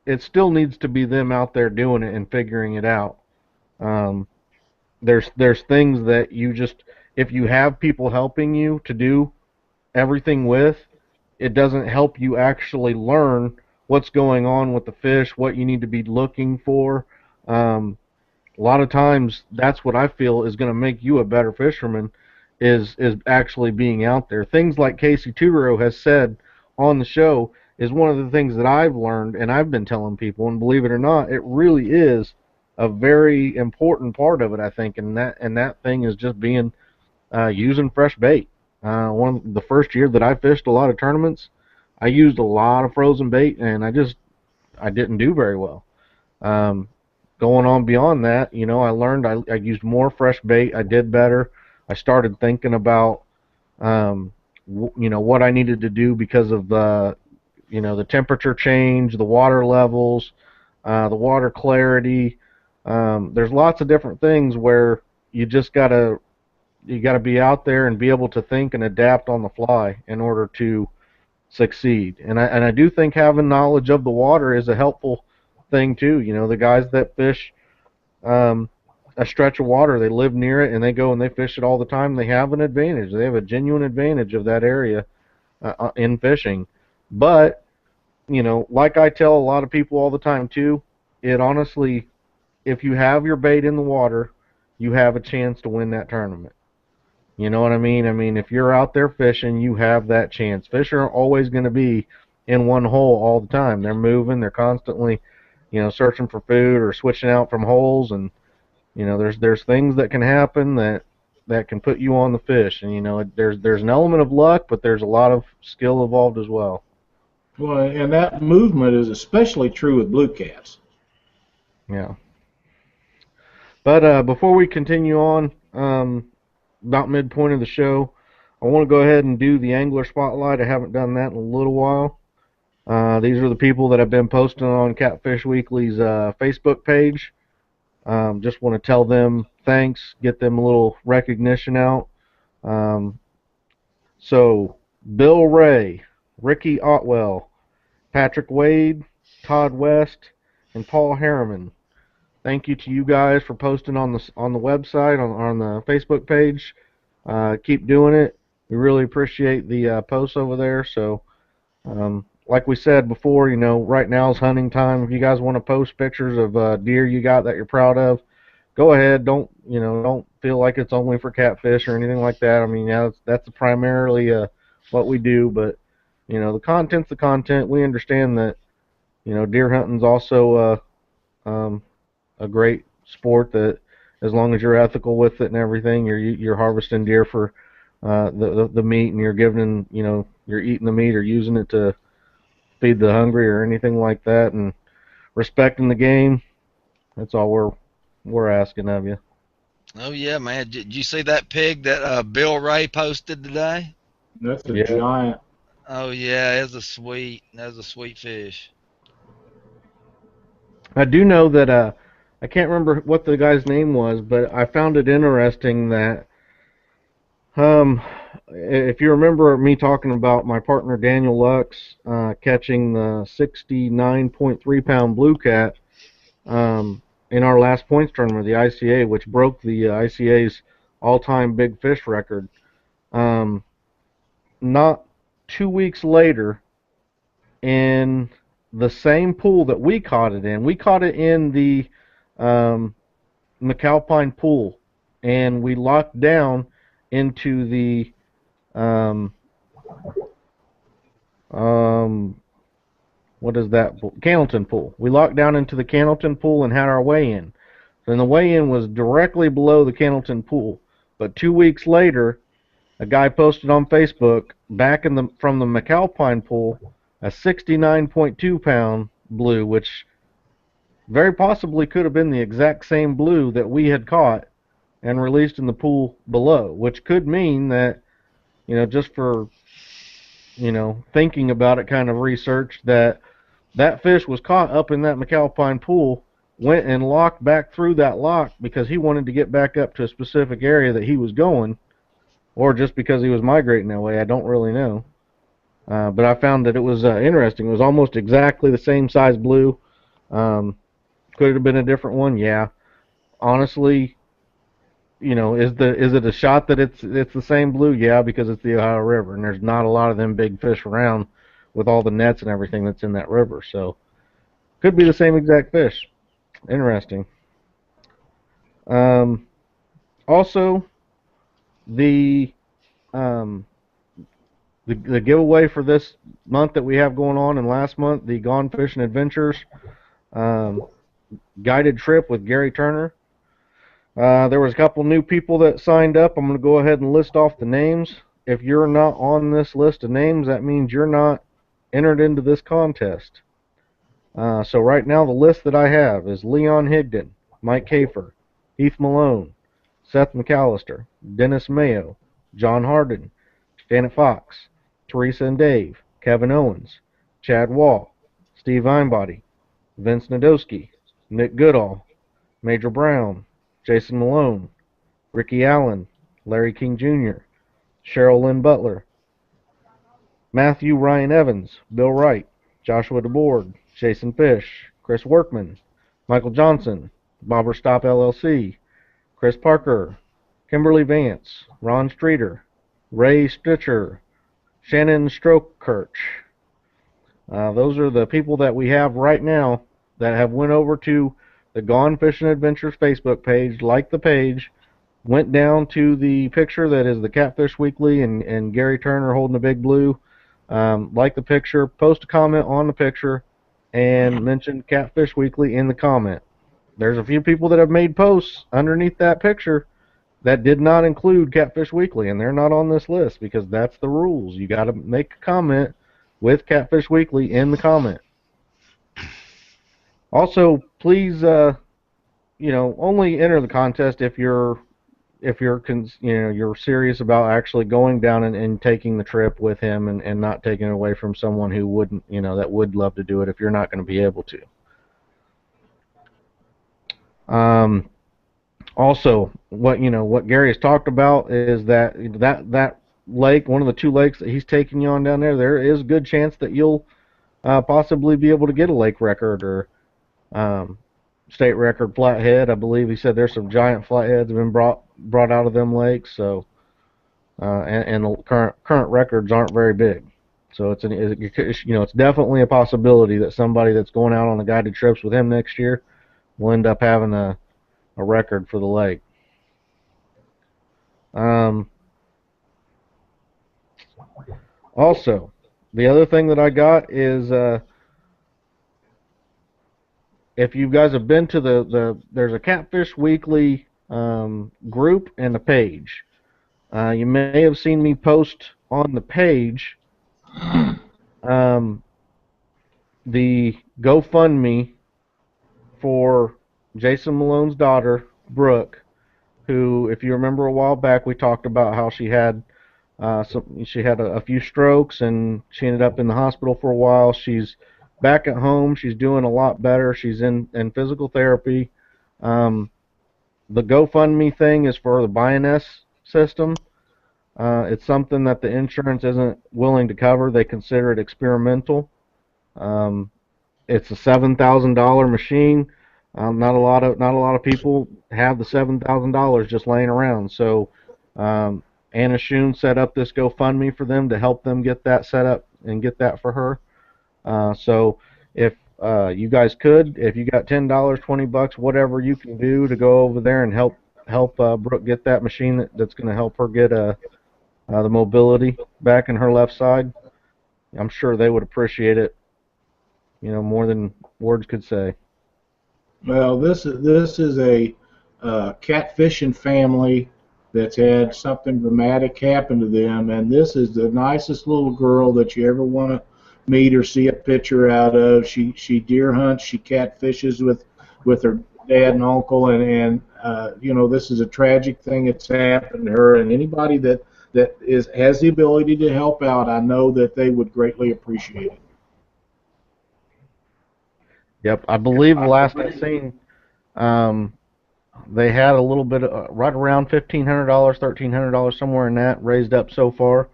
it still needs to be them out there doing it and figuring it out. Um, there's things that you just if you have people helping you to do, everything with, it doesn't help you actually learn what's going on with the fish, what you need to be looking for. Um, a lot of times, that's what I feel is going to make you a better fisherman, is actually being out there. Things like Casey Tudorow has said on the show is one of the things that I've learned and I've been telling people, and believe it or not, it really is a very important part of it, I think, and that thing is just being using fresh bait. One of the first year that I fished a lot of tournaments, I used a lot of frozen bait, and I didn't do very well. Um, Going on beyond that, I learned I used more fresh bait. I did better. I started thinking about what I needed to do because of the temperature change, the water levels, the water clarity. There's lots of different things where you just gotta be out there and be able to think and adapt on the fly in order to succeed. And I do think having knowledge of the water is a helpful thing too. The guys that fish um, a stretch of water, they live near it and they go and they fish it all the time. They have an advantage. They have a genuine advantage of that area in fishing. But like I tell a lot of people all the time too, it honestly, if you have your bait in the water, you have a chance to win that tournament. You know what I mean? I mean, if you're out there fishing, you have that chance. Fish are always going to be in one hole all the time. They're moving. They're constantly, searching for food or switching out from holes. And there's things that can happen that can put you on the fish. And there's an element of luck, but there's a lot of skill involved as well. Well, and that movement is especially true with blue cats. Yeah. But before we continue on, about midpoint of the show, I want to go ahead and do the angler spotlight. I haven't done that in a little while. These are the people that have been posting on Catfish Weekly's Facebook page. Just want to tell them thanks, get them a little recognition out. So, Bill Ray, Ricky Otwell, Patrick Wade, Todd West, and Paul Harriman. Thank you to you guys for posting on the website, on the Facebook page. Keep doing it. We really appreciate the posts over there. So, like we said before, right now is hunting time. If you guys want to post pictures of deer you got that you're proud of, go ahead. Don't feel like it's only for catfish or anything like that. I mean, yeah, that's primarily what we do. But the content's the content. We understand that deer hunting's also a great sport that, as long as you're ethical with it and everything, you're harvesting deer for the meat, and you're giving you're eating the meat or using it to feed the hungry or anything like that, and respecting the game. That's all we're asking of you. Oh yeah, man! Did you see that pig that Bill Ray posted today? That's a giant. Oh yeah, that's a sweet fish. I do know that I can't remember what the guy's name was, but I found it interesting that if you remember me talking about my partner Daniel Lux catching the 69.3 pound blue cat in our last points tournament, the ICA, which broke the ICA's all-time big fish record. Not 2 weeks later, in the same pool that we caught it in, we caught it in the McAlpine pool, and we locked down into the what is that? Cannleton pool. We locked down into the Cannleton pool and had our weigh-in. And the weigh-in was directly below the Cannleton pool. But 2 weeks later, a guy posted on Facebook back from the McAlpine pool a 69.2 pound blue, which very possibly could have been the exact same blue that we had caught and released in the pool below, which could mean that, just for, thinking about it, kind of research, that fish was caught up in that McAlpine pool, went and locked back through that lock because he wanted to get back up to a specific area that he was going, or just because he was migrating that way. I don't really know. But I found that it was interesting. It was almost exactly the same size blue. Could it have been a different one? Yeah. Honestly, is it a shot that it's the same blue? Yeah, because it's the Ohio River, and there's not a lot of them big fish around with all the nets and everything that's in that river. So could be the same exact fish. Interesting. Um, Also, the um, the giveaway for this month that we have going on, and last month, the Gone Fishing Adventures um, guided trip with Gary Turner. There was a couple new people that signed up. I'm going to go ahead and list off the names. If you're not on this list of names, that means you're not entered into this contest. So right now, the list that I have is Leon Higdon, Mike Kafer, Heath Malone, Seth McAllister, Dennis Mayo, John Harden, Janet Fox, Teresa and Dave, Kevin Owens, Chad Wall, Steve Einbody, Vince Nadowski, Nick Goodall, Major Brown, Jason Malone, Ricky Allen, Larry King Jr., Cheryl Lynn Butler, Matthew Ryan Evans, Bill Wright, Joshua DeBoard, Jason Fish, Chris Workman, Michael Johnson, Bobber Stop LLC, Chris Parker, Kimberly Vance, Ron Streeter, Ray Stitcher, Shannon Strokirch. Those are the people that we have right now that have went over to the Gone Fishing Adventures Facebook page, liked the page, went down to the picture that is the Catfish Weekly and Gary Turner holding the big blue, like the picture, post a comment on the picture, and mention Catfish Weekly in the comment. There's a few people that have made posts underneath that picture that did not include Catfish Weekly, and they're not on this list because that's the rules. You got to make a comment with Catfish Weekly in the comment. Also, please, only enter the contest if you're you're serious about actually going down and taking the trip with him and not taking it away from someone who wouldn't, that would love to do it if you're not going to be able to. Also, what Gary has talked about is that lake, one of the two lakes that he's taking you on down there is a good chance that you'll possibly be able to get a lake record or state record flathead. I believe he said there's some giant flatheads have been brought out of them lakes. So and the current records aren't very big. So it's definitely a possibility that somebody that's going out on the guided trips with him next year will end up having a record for the lake. Also, the other thing that I got is if you guys have been to there's a Catfish Weekly group and a page. You may have seen me post on the page the GoFundMe for Jason Malone's daughter, Brooke, who, if you remember a while back, we talked about how she had a few strokes and she ended up in the hospital for a while. She's back at home. She's doing a lot better. She's in physical therapy. The GoFundMe thing is for the BINS system. It's something that the insurance isn't willing to cover. They consider it experimental. It's a $7,000 machine. Not a lot of people have the $7,000 just laying around. So Anna Schoon set up this GoFundMe for them to help them get that set up and get that for her. So if you guys could, if you got $10, $20, whatever you can do to go over there and help Brooke get that machine that's going to help her get the mobility back in her left side, I'm sure they would appreciate it, more than words could say. Well, this is a catfishing family that's had something dramatic happen to them, and this is the nicest little girl that you ever want to meet or see a picture out of. She deer hunts, she catfishes with her dad and uncle, and this is a tragic thing that's happened to her, and anybody that has the ability to help out, I know that they would greatly appreciate it. Yep, I believe the last I seen, they had a little bit of, right around $1,500, $1,300, somewhere in that, raised up so far.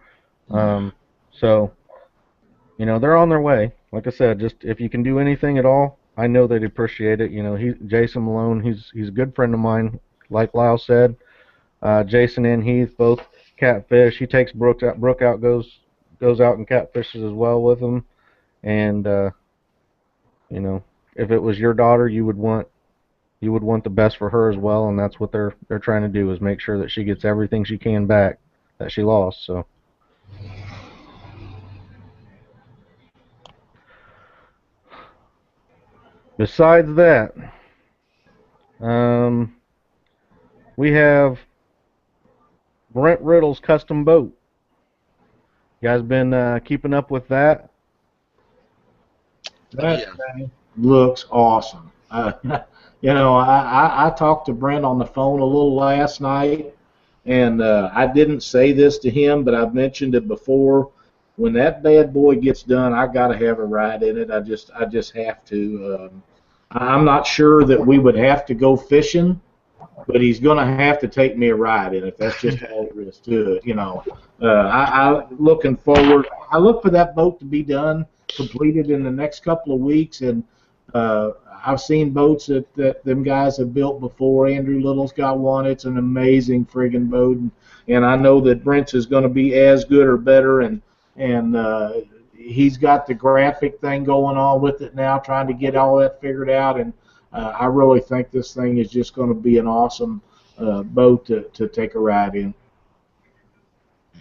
So, they're on their way. Like I said, just if you can do anything at all, I know they'd appreciate it. Jason Malone, he's a good friend of mine, like Lyle said. Jason and Heath both catfish. He takes Brooke out, goes out and catfishes as well with him. And you know, if it was your daughter, you would want the best for her as well, and that's what they're trying to do, is make sure that she gets everything she can back that she lost. So besides that, um, we have Brent Riddle's custom boat. You guys been keeping up with that? That thing looks awesome. I talked to Brent on the phone a little last night, and I didn't say this to him, but I've mentioned it before. When that bad boy gets done, I got to have a ride in it. I just have to. I'm not sure that we would have to go fishing, but he's going to have to take me a ride in it. That's just all there is to it. I looking forward. I look for that boat to be done, completed in the next couple of weeks, and I've seen boats that them guys have built before. Andrew Little's got one. It's an amazing friggin' boat, and I know that Brent's is going to be as good or better, and he's got the graphic thing going on with it now, trying to get all that figured out, and I really think this thing is just going to be an awesome boat to take a ride in.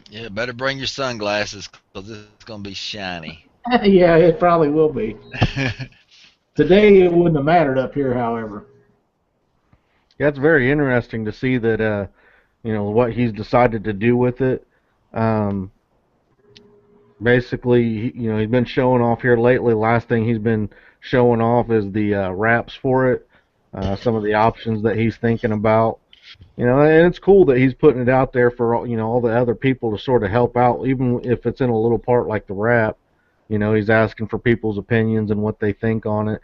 Yeah, better bring your sunglasses because it's going to be shiny. Yeah, it probably will be. Today it wouldn't have mattered up here, however. Yeah, it's very interesting to see that what he's decided to do with it. Basically, he's been showing off here lately. Last thing he's been showing off is the wraps for it, some of the options that he's thinking about. And it's cool that he's putting it out there for all the other people to sort of help out, even if it's in a little part like the wrap. He's asking for people's opinions and what they think on it.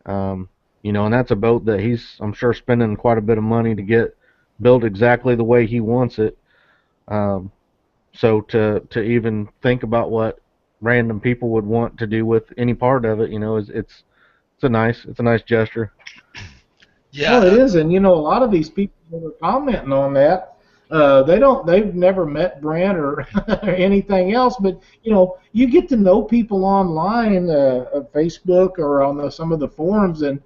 And that's a boat that I'm sure, spending quite a bit of money to get built exactly the way he wants it. So to even think about what random people would want to do with any part of it, it's a nice gesture. Yeah. Well, it is, and a lot of these people that are commenting on that, they've never met Brent or anything else, but you get to know people online, Facebook or on some of the forums, and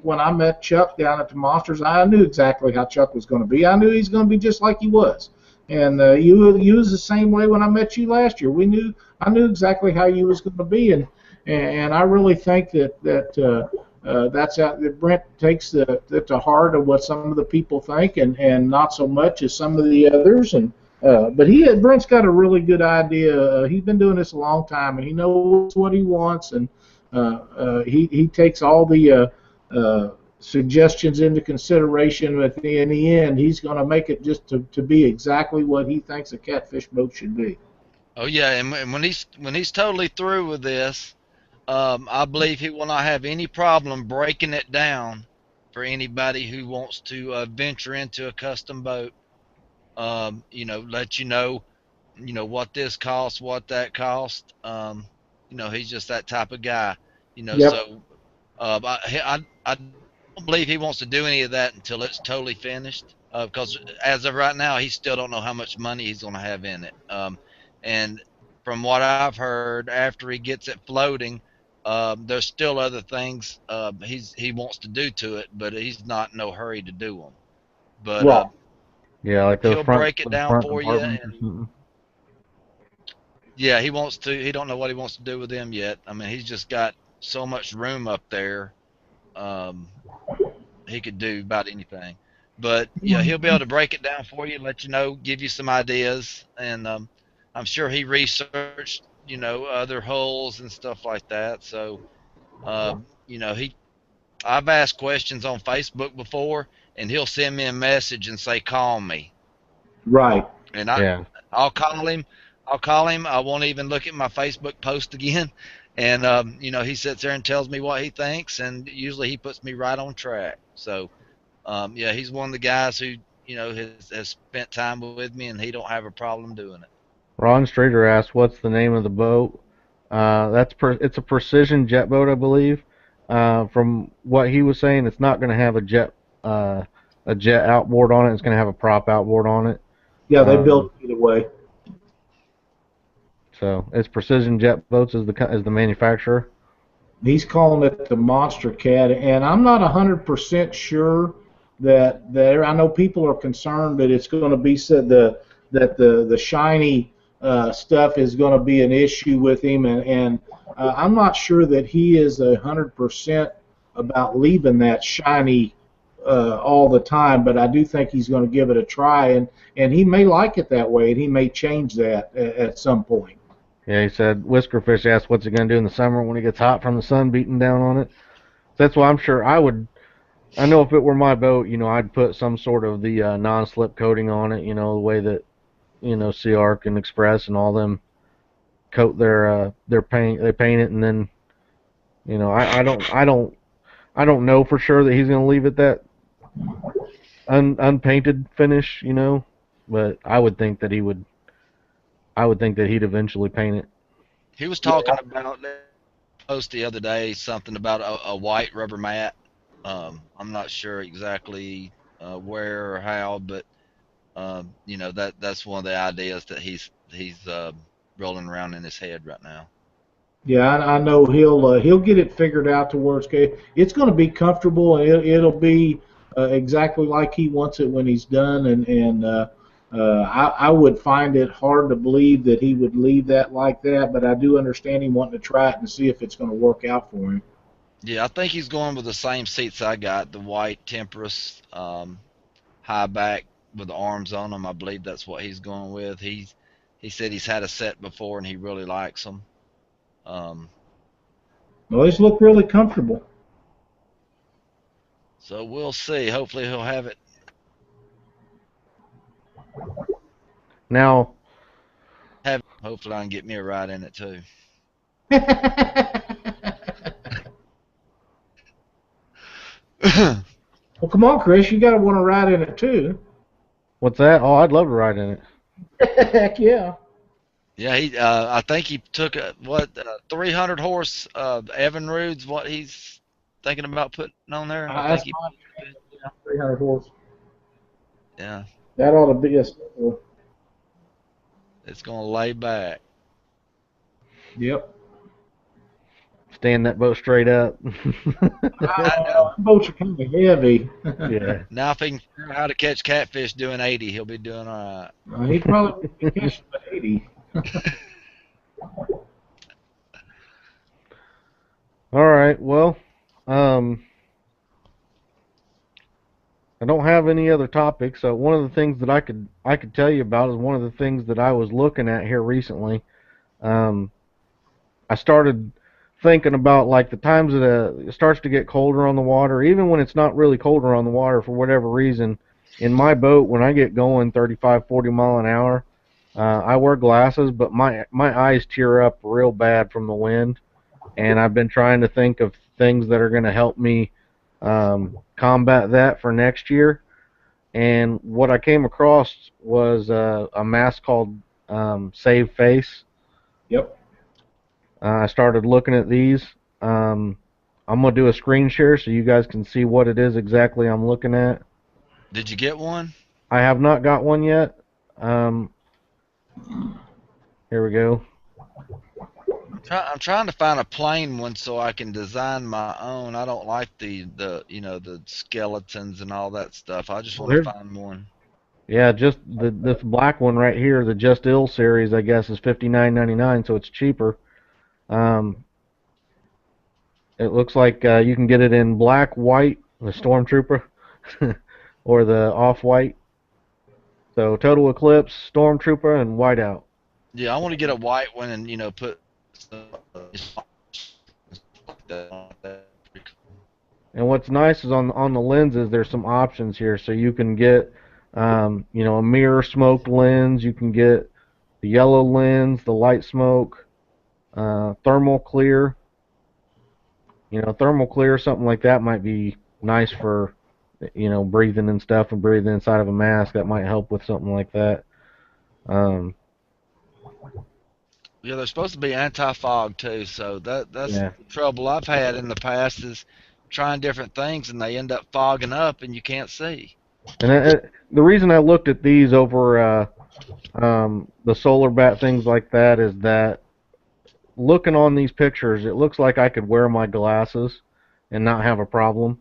when I met Chuck down at the Monsters, I knew exactly how Chuck was going to be. I knew he's going to be just like he was, and you was the same way when I met you last year. I knew exactly how you was going to be, and I really think that that's how that Brent takes to heart of what some of the people think, and not so much as some of the others. And but Brent's got a really good idea. He's been doing this a long time, and he knows what he wants, and he takes all the suggestions into consideration. But in the end, he's going to make it just to be exactly what he thinks a catfish boat should be. Oh yeah, and when he's totally through with this, I believe he will not have any problem breaking it down for anybody who wants to venture into a custom boat. Let you know what this costs, what that costs. He's just that type of guy. Yep. So I don't believe he wants to do any of that until it's totally finished. Because as of right now, he still don't know how much money he's going to have in it. And from what I've heard, after he gets it floating, there's still other things he wants to do to it, but he's not in no hurry to do them. But yeah, like those he'll front, break it down for you. And, yeah, he wants to. He don't know what he wants to do with them yet. I mean, he's just got so much room up there. He could do about anything. But yeah, he'll be able to break it down for you, let you know, give you some ideas, and I'm sure he researched other hulls and stuff like that. So I've asked questions on Facebook before, and he'll send me a message and say, "Call me." Right. And yeah. I'll call him. I won't even look at my Facebook post again. And he sits there and tells me what he thinks, and usually he puts me right on track. So yeah, he's one of the guys who has spent time with me, and he don't have a problem doing it. Ron Streeter asked, "What's the name of the boat?" It's a precision jet boat, I believe. From what he was saying, it's not going to have a jet a jet outboard on it. It's going to have a prop outboard on it. Yeah, they built it either way. So it's Precision Jet Boats as the manufacturer. He's calling it the Monster Cat, and I'm not 100% sure that there. I know people are concerned that it's going to be said that the shiny stuff is going to be an issue with him, and I'm not sure that he is 100% about leaving that shiny all the time. But I do think he's going to give it a try, and he may like it that way, and he may change that at some point. Yeah, he said Whiskerfish asked what's he going to do in the summer when it gets hot from the sun beating down on it. So that's why I'm sure I would. I know if it were my boat, I'd put some sort of the non-slip coating on it, the way that, Sea Arc and Express and all them coat their paint. They paint it, and then, I don't know for sure that he's going to leave it that unpainted finish, but I would think that he would. I would think that he'd eventually paint it. He was talking about post the other day something about a white rubber mat. I'm not sure exactly where or how, but that's one of the ideas that he's rolling around in his head right now. Yeah, I know he'll get it figured out to where it's going to be comfortable, and it'll be exactly like he wants it when he's done. And I would find it hard to believe that he would leave that like that, but I do understand him wanting to try it and see if it's going to work out for him. Yeah, I think he's going with the same seats I got, the white Temperance high back with the arms on them. I believe that's what he's going with. He said he's had a set before and he really likes them. Well, these look really comfortable. So we'll see. Hopefully he'll have it. Now, hopefully I can get me a ride in it too. Well, come on, Chris. You got to want to ride in it too. What's that? Oh, I'd love to ride in it. Heck yeah. Yeah, I think he took 300 horse Evinrude's what he's thinking about putting on there. I think 300 horse. Yeah. That ought to be a simple. It's gonna lay back. Yep. Stand that boat straight up. Boats are kind of heavy. Yeah. Now if he can figure out how to catch catfish doing 80, he'll be doing all right. He probably can catch 80. All right. Well, I don't have any other topics. So one of the things that I could tell you about is one of the things that I was looking at here recently. I started thinking about like the times that it starts to get colder on the water, even when it's not really colder on the water for whatever reason. In my boat, when I get going 35, 40 mile an hour, I wear glasses, but my eyes tear up real bad from the wind, and I've been trying to think of things that are going to help me combat that for next year. And what I came across was a mask called Save Face. Yep. I started looking at these. I'm going to do a screen share so you guys can see what it is exactly I'm looking at. Did you get one? I have not got one yet. Here we go. I'm trying to find a plain one so I can design my own. I don't like the skeletons and all that stuff. I just want to find one. Yeah, just this black one right here, the Just Ill series, I guess, is $59.99, so it's cheaper. It looks like you can get it in black, white, the Stormtrooper, or the off-white. So Total Eclipse, Stormtrooper, and Whiteout. Yeah, I want to get a white one and put. And what's nice is on the lenses, there's some options here, so you can get a mirror smoked lens. You can get the yellow lens, the light smoke, thermal clear. Thermal clear, something like that might be nice for breathing and stuff, and breathing inside of a mask. That might help with something like that. Yeah, they're supposed to be anti-fog too, so that's the trouble I've had in the past is trying different things and they end up fogging up and you can't see. And the reason I looked at these over the solar bat, things like that, is that looking on these pictures, it looks like I could wear my glasses and not have a problem.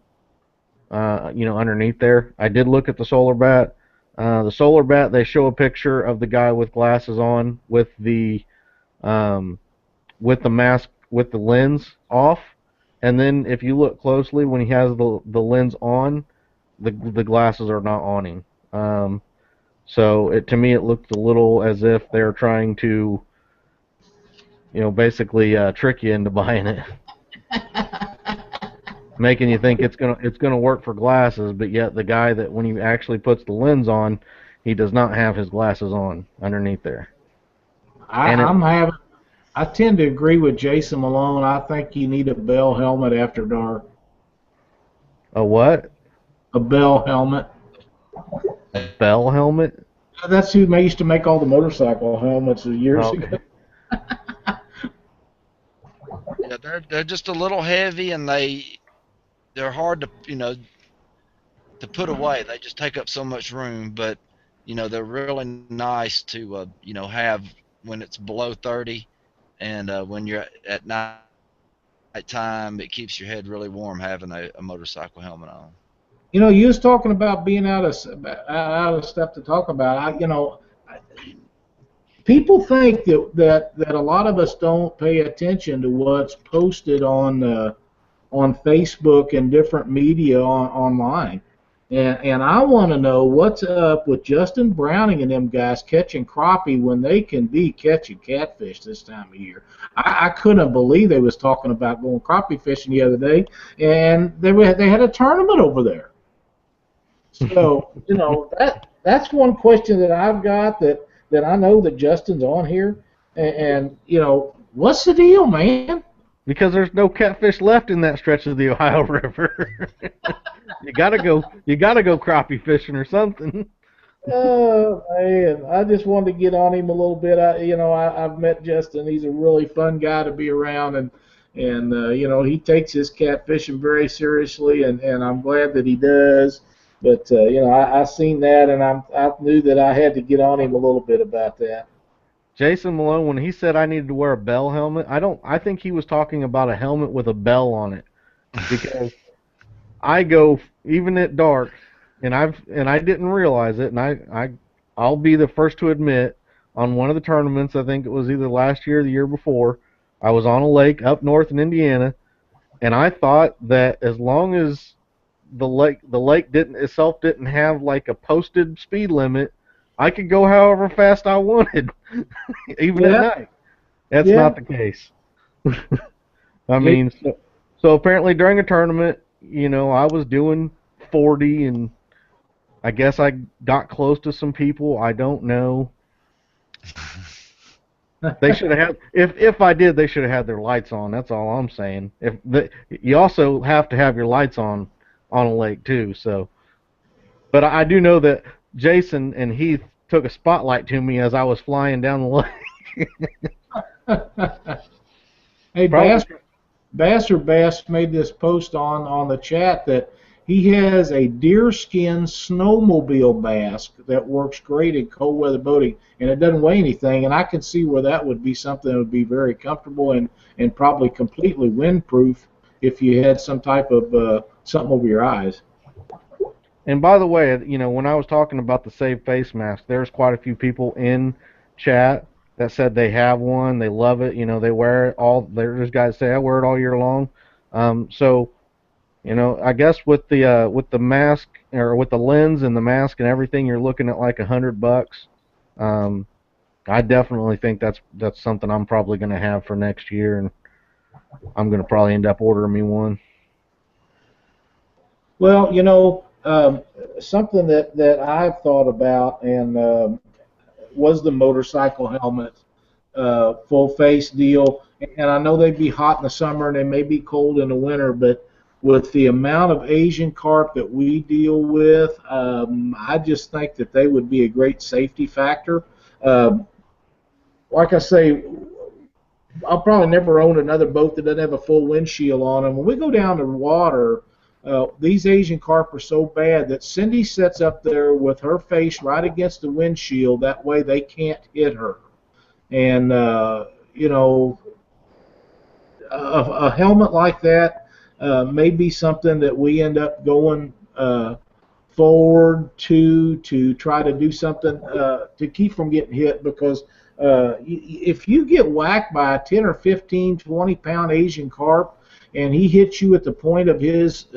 Underneath there, I did look at the solar bat. The solar bat, they show a picture of the guy with glasses on um, with the mask with the lens off, and then if you look closely when he has the lens on, the glasses are not on him. So to me it looked a little as if they're trying to, basically trick you into buying it, making you think it's gonna work for glasses, but yet the guy that when he actually puts the lens on, he does not have his glasses on underneath there. I, And it I'm having. I tend to agree with Jason Malone. I think you need a Bell helmet after dark. a what? A Bell helmet. A Bell helmet? That's who used to make all the motorcycle helmets years ago. Okay. Yeah, they're just a little heavy, and they're hard to to put away. They just take up so much room, but they're really nice to have when it's below 30, and when you're at night time, it keeps your head really warm having a motorcycle helmet on. You was talking about being out of stuff to talk about. People think that a lot of us don't pay attention to what's posted on Facebook and different media online. And I want to know what's up with Justin Browning and them guys catching crappie when they can be catching catfish this time of year. I couldn't believe they was talking about going crappie fishing the other day, and they had a tournament over there. So that's one question that I've got that I know that Justin's on here, and what's the deal, man? Because there's no catfish left in that stretch of the Ohio River. You gotta go crappie fishing or something. Oh man, I just wanted to get on him a little bit. I've met Justin. He's a really fun guy to be around, and he takes his catfishing very seriously, and I'm glad that he does. But I seen that, and I knew that I had to get on him a little bit about that. Jason Malone, when he said I needed to wear a bell helmet, I think he was talking about a helmet with a bell on it, because I go even at dark, and I didn't realize it, and I'll be the first to admit, on one of the tournaments, I think it was either last year or the year before, I was on a lake up north in Indiana, and I thought that as long as the lake didn't have like a posted speed limit, I could go however fast I wanted, even at Yeah, night. That's yeah. not the case. I mean, so apparently during a tournament, I was doing 40, and I guess I got close to some people. I don't know. They should have had, if I did, they should have had their lights on. That's all I'm saying. You also have to have your lights on a lake too. So, but I do know that Jason and Heath took a spotlight to me as I was flying down the lake. Hey, Probably. Bass made this post on the chat that he has a deerskin snowmobile bass that works great in cold weather boating, and it doesn't weigh anything. And I can see where that would be something that would be very comfortable and probably completely windproof if you had some type of something over your eyes. And by the way, when I was talking about the Save Face mask, there's quite a few people in chat that said they have one, they love it, they wear it all. There's guys say I wear it all year long. So I guess with the mask or with the lens and the mask and everything, you're looking at like $100. I definitely think that's something I'm probably going to have for next year, and I'm going to probably end up ordering me one. Well, something that I've thought about and was the motorcycle helmet full face deal. And I know they'd be hot in the summer and they may be cold in the winter, but with the amount of Asian carp that we deal with, I just think that they would be a great safety factor. Um, like I say, I'll probably never own another boat that doesn't have a full windshield on. And when we go down to the water, these Asian carp are so bad that Cindy sits up there with her face right against the windshield. That way they can't hit her. And, you know, a helmet like that may be something that we end up going forward to try to do something to keep from getting hit, because if you get whacked by a 10 or 15, 20-pound Asian carp and he hits you at the point of his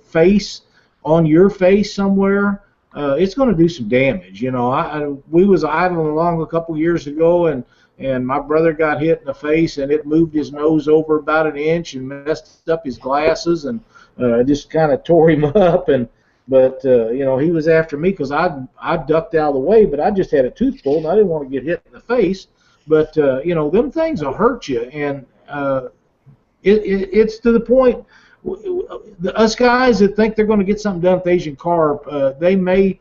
face on your face somewhere, it's going to do some damage. You know, we was idling along a couple years ago, and my brother got hit in the face, and it moved his nose over about an inch and messed up his glasses, and just kind of tore him up. But you know, he was after me because I ducked out of the way, but I just had a tooth pulled, and I didn't want to get hit in the face. But you know, them things will hurt you, and it's to the point. Us guys that think they're going to get something done with Asian carp, they may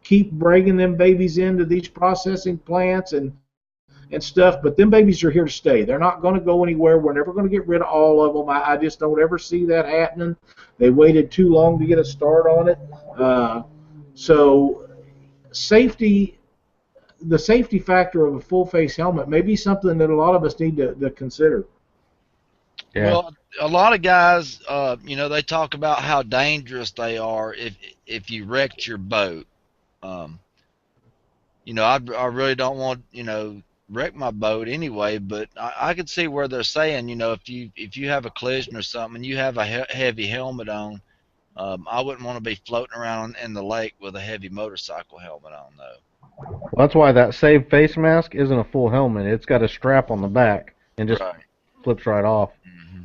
keep bringing them babies into these processing plants and stuff, but them babies are here to stay. They're not going to go anywhere. We're never going to get rid of all of them. I just don't ever see that happening. They waited too long to get a start on it. So safety, the safety factor of a full face helmet may be something that a lot of us need to consider. Yeah. Well, a lot of guys, you know, they talk about how dangerous they are if you wrecked your boat. You know, I really don't want, you know, wreck my boat anyway, but I could see where they're saying, you know, if you have a collision or something and you have a heavy helmet on, I wouldn't want to be floating around in the lake with a heavy motorcycle helmet on, though. Well, that's why that Save face mask isn't a full helmet. It's got a strap on the back and just flips right off. Mm-hmm.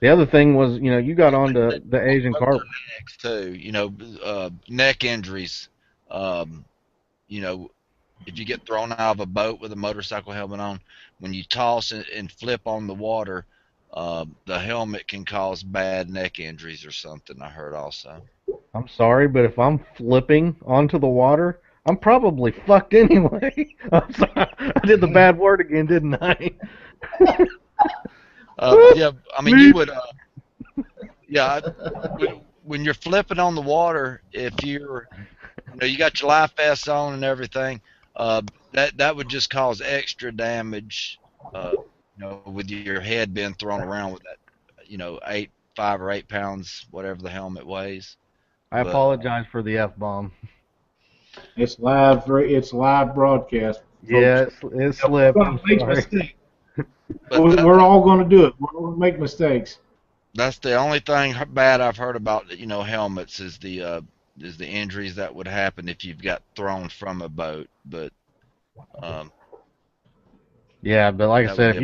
The other thing was, you know, you got onto the Asian carp necks too, you know, neck injuries. You know, if you get thrown out of a boat with a motorcycle helmet on, when you toss and flip on the water, the helmet can cause bad neck injuries or something, I heard also. I'm sorry, but if I'm flipping onto the water, I'm probably fucked anyway. I'm sorry. I did the bad word again, didn't I? Yeah, I mean, you would, yeah, when you're flipping on the water, if you're, you know, you got your life vest on and everything, that would just cause extra damage, you know, with your head being thrown around with that, you know, 5 or 8 pounds, whatever the helmet weighs. I apologize for the F-bomb. It's live broadcast. Folks. Yeah, it slipped. We're going to make mistakes. We're all going to do it. We're going to make mistakes. That's the only thing bad I've heard about, you know, helmets is the injuries that would happen if you've got thrown from a boat. But yeah, but like I said, if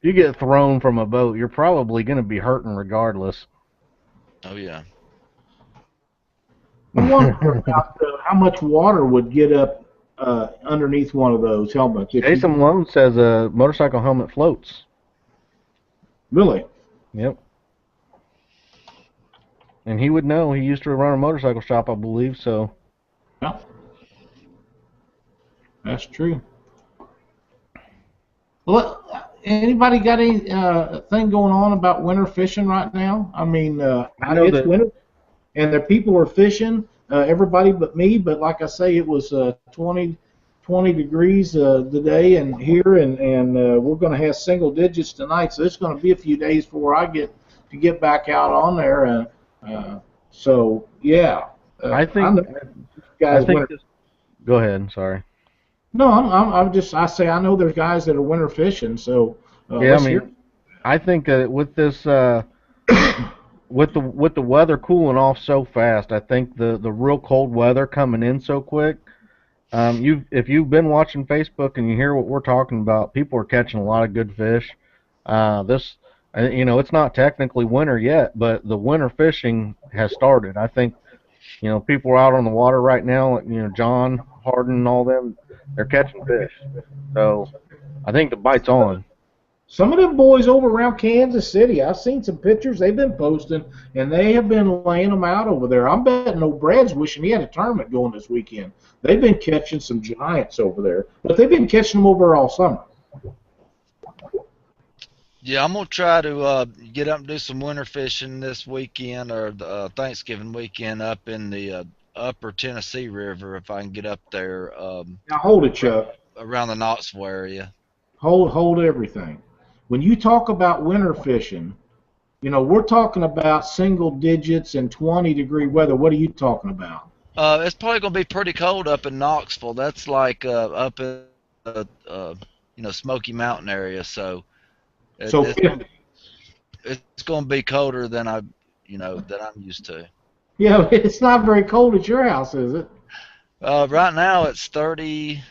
you get thrown from a boat, you're probably going to be hurting regardless. Oh yeah. I wonder about how much water would get up underneath one of those helmets. Jason Malone says a motorcycle helmet floats. Really? Yep. And he would know. He used to run a motorcycle shop, I believe, so. Yeah. That's true. Well, anybody got any thing going on about winter fishing right now? I mean, I know it's winter, and the people are fishing, everybody but me, but like I say, it was 20 degrees today and here, and we're going to have single digits tonight, so it's going to be a few days before I get back out on there. So, yeah. I think go ahead, sorry. No, I say I know there's guys that are winter fishing, so yeah, I mean, I think with this with the weather cooling off so fast, I think the real cold weather coming in so quick, if you've been watching Facebook and you hear what we're talking about, people are catching a lot of good fish. You know, it's not technically winter yet, but the winter fishing has started. I think, you know, people are out on the water right now, you know, John, Harden, and all them, they're catching fish. So I think the bite's on. Some of them boys over around Kansas City, I've seen some pictures they've been posting, and they have been laying them out over there. I'm betting old Brad's wishing he had a tournament going this weekend. They've been catching some giants over there, but they've been catching them over all summer. Yeah, I'm gonna try to get up and do some winter fishing this weekend or the, Thanksgiving weekend up in the Upper Tennessee River if I can get up there Now hold it, Chuck. around the Knoxville area. Hold everything. When you talk about winter fishing, we're talking about single digits and 20-degree weather. What are you talking about? It's probably gonna be pretty cold up in Knoxville. That's like up in Smoky Mountain area, so So it's gonna be colder than than I'm used to. yeah, it's not very cold at your house, is it? Right now it's 30.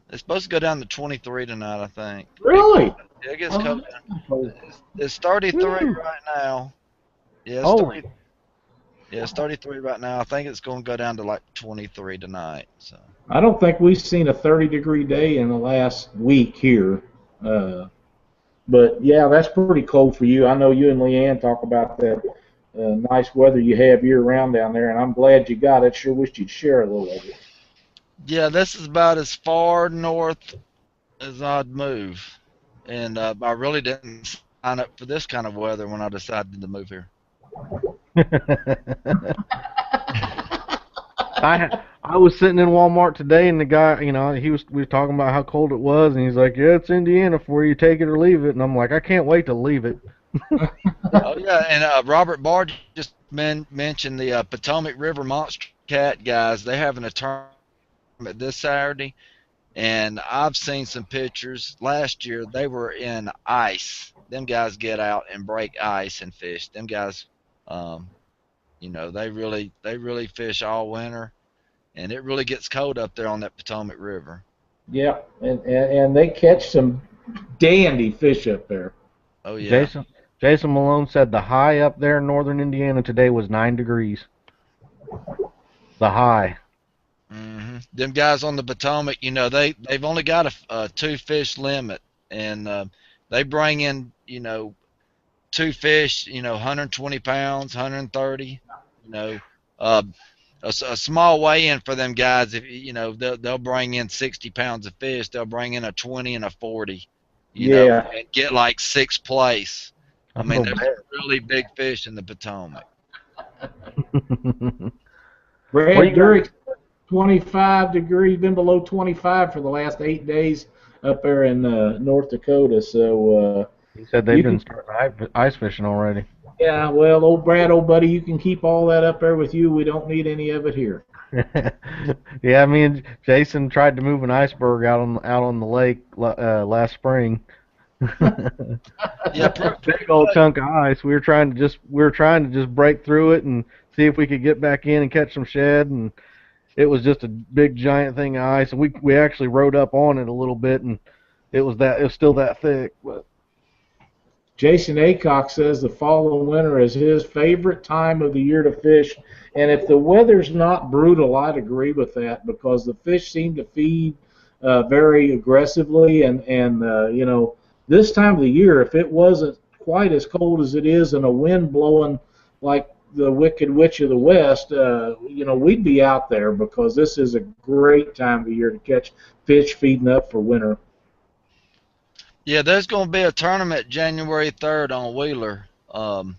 It's supposed to go down to 23 tonight, I think. Really? It gets Oh, cold. that's not cold. It's 33 Woo. right now. Yeah, it's Holy. 30. Yeah, it's 33 right now. I think it's going to go down to like 23 tonight. So. I don't think we've seen a 30-degree day in the last week here. But yeah, that's pretty cold for you. I know you and Leanne talk about that nice weather you have year-round down there, and I'm glad you got it. Sure wish you'd share a little of it. Yeah, this is about as far north as I'd move, and I really didn't sign up for this kind of weather when I decided to move here. I was sitting in Walmart today, and the guy, we were talking about how cold it was, and he's like, "Yeah, it's Indiana for you, take it or leave it." And I'm like, "I can't wait to leave it." Oh yeah, and Robert Barr just mentioned the Potomac River Monster Cat guys. They're having a tournament this Saturday, and I've seen some pictures. Last year they were in ice. Them guys get out and break ice and fish. Them guys, they really fish all winter, and it really gets cold up there on that Potomac River. Yeah, and they catch some dandy fish up there. Oh yeah. Jason Malone said the high up there in northern Indiana today was 9 degrees. The high. Them guys on the Potomac, they've only got a 2-fish limit, and they bring in 2 fish, 120 pounds, 130. A small weigh-in for them guys. If they'll bring in 60 pounds of fish. They'll bring in a 20 and a 40. Yeah. And get like 6th place. I mean, Oh, there's really big fish in the Potomac. Brad Durek, 25 degrees, been below 25 for the last 8 days up there in North Dakota. So he said they've been starting ice fishing already. Yeah, well, old Brad, old buddy, you can keep all that up there with you. We don't need any of it here. Yeah, me and Jason tried to move an iceberg out on the lake last spring. Yeah, big old chunk of ice. We were trying to just break through it and see if we could get back in and catch some shad, and it was just a big giant thing of ice. And we actually rode up on it a little bit, and it was still that thick. But Jason Aycock says the fall and winter is his favorite time of the year to fish, and if the weather's not brutal, I'd agree with that because the fish seem to feed very aggressively, and this time of the year, if it wasn't quite as cold as it is and a wind blowing like the Wicked Witch of the West, we'd be out there because this is a great time of the year to catch fish feeding up for winter. Yeah, there's going to be a tournament January 3rd on Wheeler. And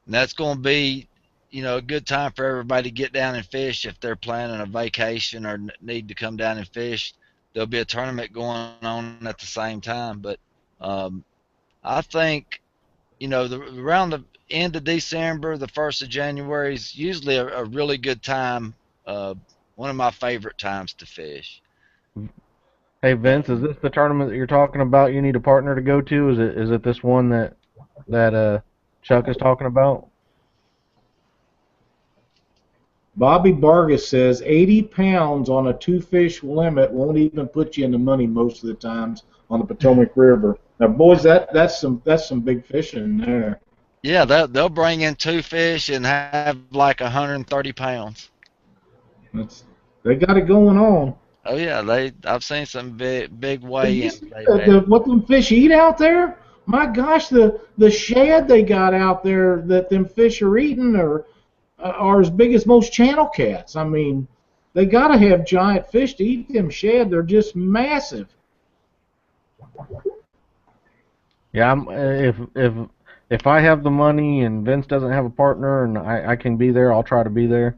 that's going to be, a good time for everybody to get down and fish if they're planning a vacation or need to come down and fish. There'll be a tournament going on at the same time. But I think, around the end of December, the 1st of January is usually a really good time, one of my favorite times to fish. hey Vince, is this the tournament that you're talking about? You need a partner to go to? Is it this one that Chuck is talking about? Bobby Vargas says 80 pounds on a 2-fish limit won't even put you in the money most of the times on the Potomac River. Now, boys, that's some big fishing there. Yeah, they'll bring in 2 fish and have like 130 pounds. They got it going on. Oh yeah, I've seen some big weigh-ins. What them fish eat out there? My gosh, the shad they got out there that them fish are eating are as big as most channel cats. I mean, they got to have giant fish to eat them shad. They're just massive. Yeah, if I have the money and Vince doesn't have a partner and I can be there, I'll try to be there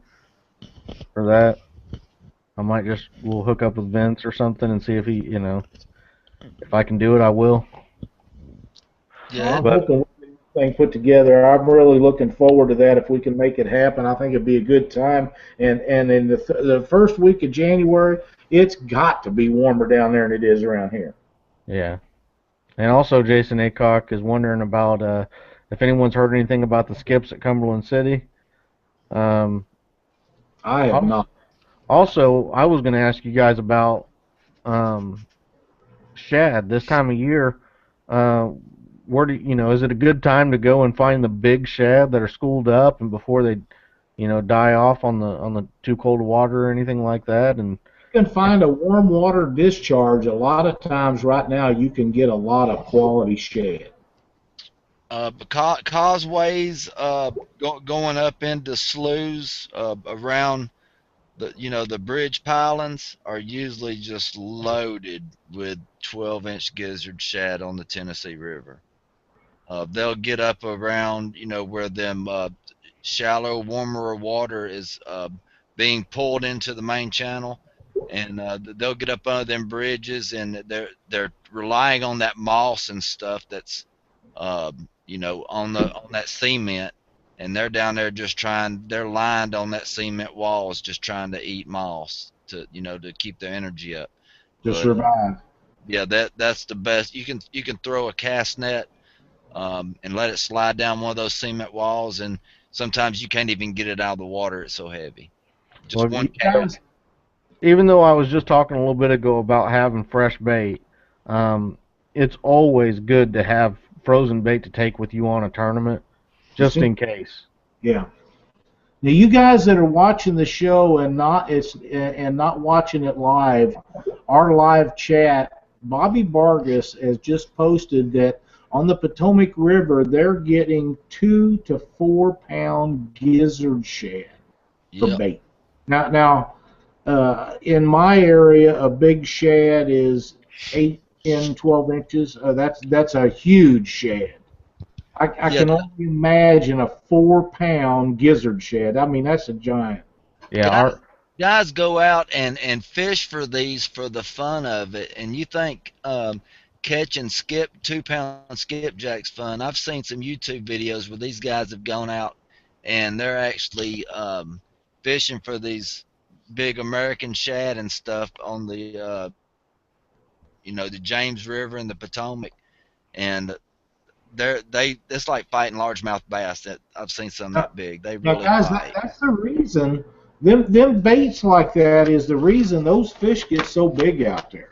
for that. I might just we'll hook up with Vince or something and see if he, if I can do it, I will. Well, Yeah, I'm But hoping we get this thing put together. I'm really looking forward to that. If we can make it happen, I think it'd be a good time. And in the first week of January, it's got to be warmer down there than it is around here. yeah, and also Jason Acock is wondering about if anyone's heard anything about the skips at Cumberland City. Um, I have also, not. also I was going to ask you guys about um, shad this time of year. Uh, where do is it a good time to go and find the big shad that are schooled up and before they die off on the too cold water or anything like that? And You can find a warm water discharge. A lot of times right now, you can get a lot of quality shad. causeways going up into sloughs around the bridge pilings are usually just loaded with 12-inch gizzard shad on the Tennessee River. They'll get up around where them shallow, warmer water is being pulled into the main channel, and they'll get up under them bridges, and they're relying on that moss and stuff that's on that cement, and they're down there just trying. They're lined on that cement walls, just trying to eat moss to keep their energy up. To But survive. yeah, that's the best. You can throw a cast net and let it slide down one of those cement walls, and sometimes you can't even get it out of the water. It's so heavy. Just well, one Guys, cast. even though I was just talking a little bit ago about having fresh bait, um, it's always good to have frozen bait to take with you on a tournament, just just in, in case. yeah. Now, you guys that are watching the show and not watching it live, our live chat, Bobby Vargas has just posted that on the Potomac River they're getting 2 to 4 pound gizzard shad for Yep. bait. Now, in my area, a big shad is 8, 10, 12 inches. That's a huge shad. I Yeah. can only imagine a 4 pound gizzard shad. I mean, that's a giant. Yeah, Guys, guys go out and fish for these for the fun of it, and you think catching 2-pound skipjack's fun. I've seen some YouTube videos where these guys have gone out and they're actually fishing for these big American shad and stuff on the James River and the Potomac, and it's like fighting largemouth bass. That I've seen some Now, that big. They now really guys, bite. that's the reason. Them baits like that is the reason those fish get so big out there.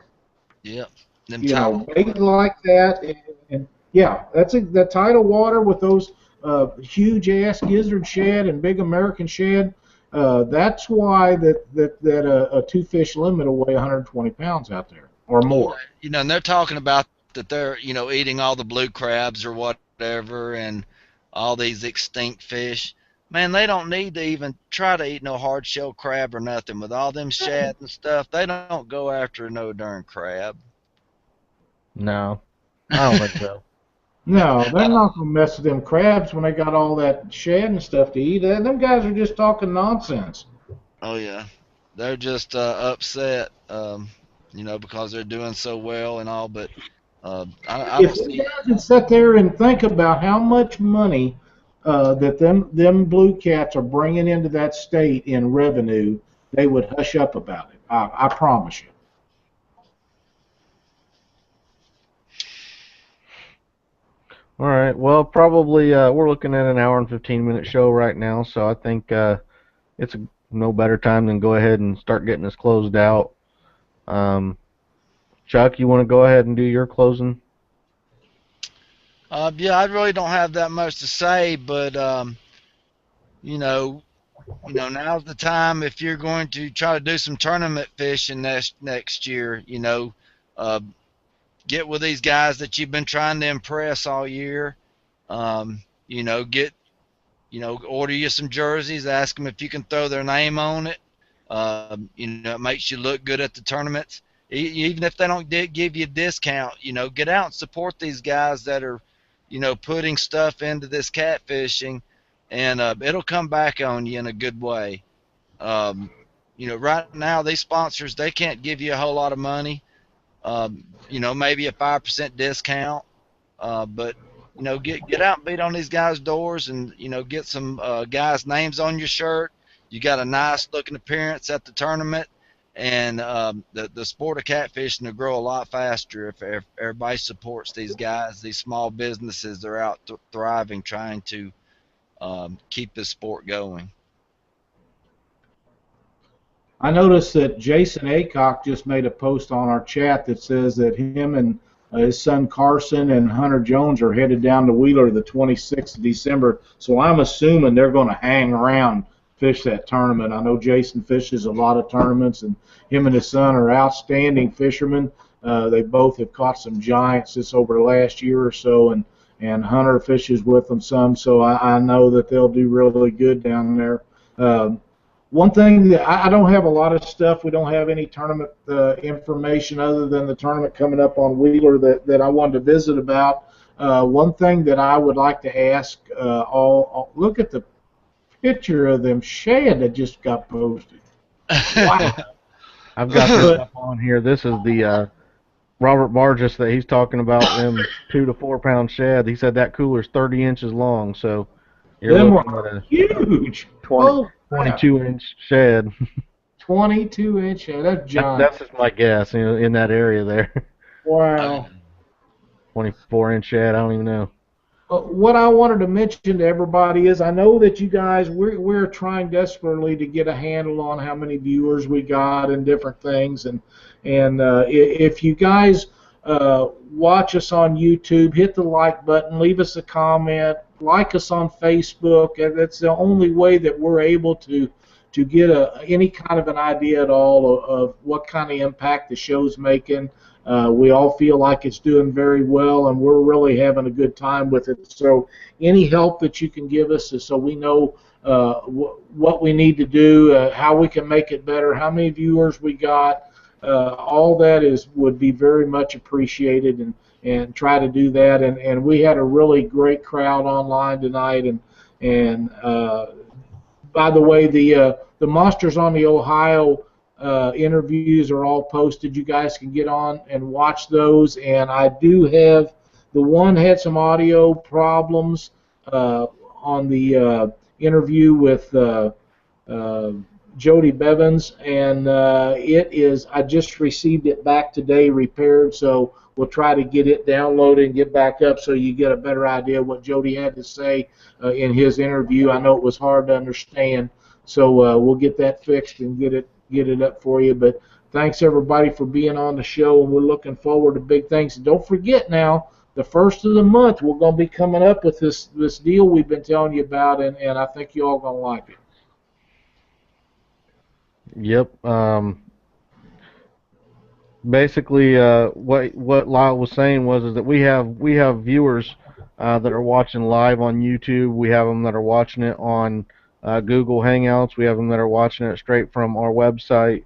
Yep. Them You tidal know, bait water. like that, and yeah, that tidal water with those huge ass gizzard shad and big American shad. That's why a two fish limit will weigh 120 pounds out there or Oh, more. and they're talking about that they're eating all the blue crabs or whatever and all these extinct fish. Man, they don't need to even try to eat no hard shell crab or nothing. With all them shad and stuff, they don't go after no darn crab. no, I don't think so. No, they're not gonna mess with them crabs when they got all that shad and stuff to eat. Them guys are just talking nonsense. Oh yeah, they're just upset, because they're doing so well and all. But I If don't you see. guys would sit there and think about how much money that them blue cats are bringing into that state in revenue, they would hush up about it. I promise you. All right, well, probably we're looking at an hour and 15-minute show right now, so I think it's no better time than go ahead and start getting this closed out. Um, Chuck, you want to go ahead and do your closing? Yeah, I really don't have that much to say, but you know, now's the time if you're going to try to do some tournament fishing next year. Uh, get with these guys that you've been trying to impress all year. Get order you some jerseys. Ask them if you can throw their name on it. It makes you look good at the tournaments. even if they don't give you a discount, get out and support these guys that are, putting stuff into this catfishing, and it'll come back on you in a good way. Um, right now these sponsors, they can't give you a whole lot of money. Maybe a 5% discount, but get out and beat on these guys' doors, and get some guys' names on your shirt. You got a nice looking appearance at the tournament, and the sport of catfishing will grow a lot faster if everybody supports these guys, these small businesses. They're out thriving, trying to keep this sport going. I noticed that Jason Acock just made a post on our chat that says that him and his son Carson and Hunter Jones are headed down to Wheeler the 26th of December. So I'm assuming they're going to hang around, fish that tournament. I know Jason fishes a lot of tournaments, and him and his son are outstanding fishermen. They both have caught some giants this over the last year or so, and Hunter fishes with them some. So I know that they'll do really good down there. One thing that I don't have a lot of stuff. We don't have any tournament information other than the tournament coming up on Wheeler that I wanted to visit about. One thing that I would like to ask all look at the picture of them shad that just got posted. Wow. I've got this up on here. This is the Robert Barges that he's talking about, them 2 to 4 pound shad. He said that cooler's 30 inches long, so you're Them looking are at a huge. 22-inch shad. 22-inch shad. That's giant. That's just my guess, in that area there. Wow. 24-inch shad, I don't even know. What I wanted to mention to everybody is I know that you guys, we're trying desperately to get a handle on how many viewers we got and different things. And if you guys watch us on YouTube, hit the like button, leave us a comment, like us on Facebook. That's the only way that we're able to get any kind of an idea at all of what kind of impact the show's making. We all feel like it's doing very well, and we're really having a good time with it. So any help that you can give us is so we know what we need to do, how we can make it better, how many viewers we got. All that would be very much appreciated, and try to do that. And we had a really great crowd online tonight. And by the way, the Monsters on the Ohio interviews are all posted. You guys can get on and watch those. And I do have, the one had some audio problems on the interview with Jody Bevins, and I just received it back today repaired, so we'll try to get it downloaded and get back up so you get a better idea of what Jody had to say in his interview. I know it was hard to understand, so we'll get that fixed and get it up for you. But thanks everybody for being on the show, and we're looking forward to big things. And don't forget now, the first of the month we're going to be coming up with this deal we've been telling you about, and I think you all going to like it. Yep. Basically, what Lyle was saying is that we have viewers that are watching live on YouTube. We have them that are watching it on Google Hangouts. We have them that are watching it straight from our website.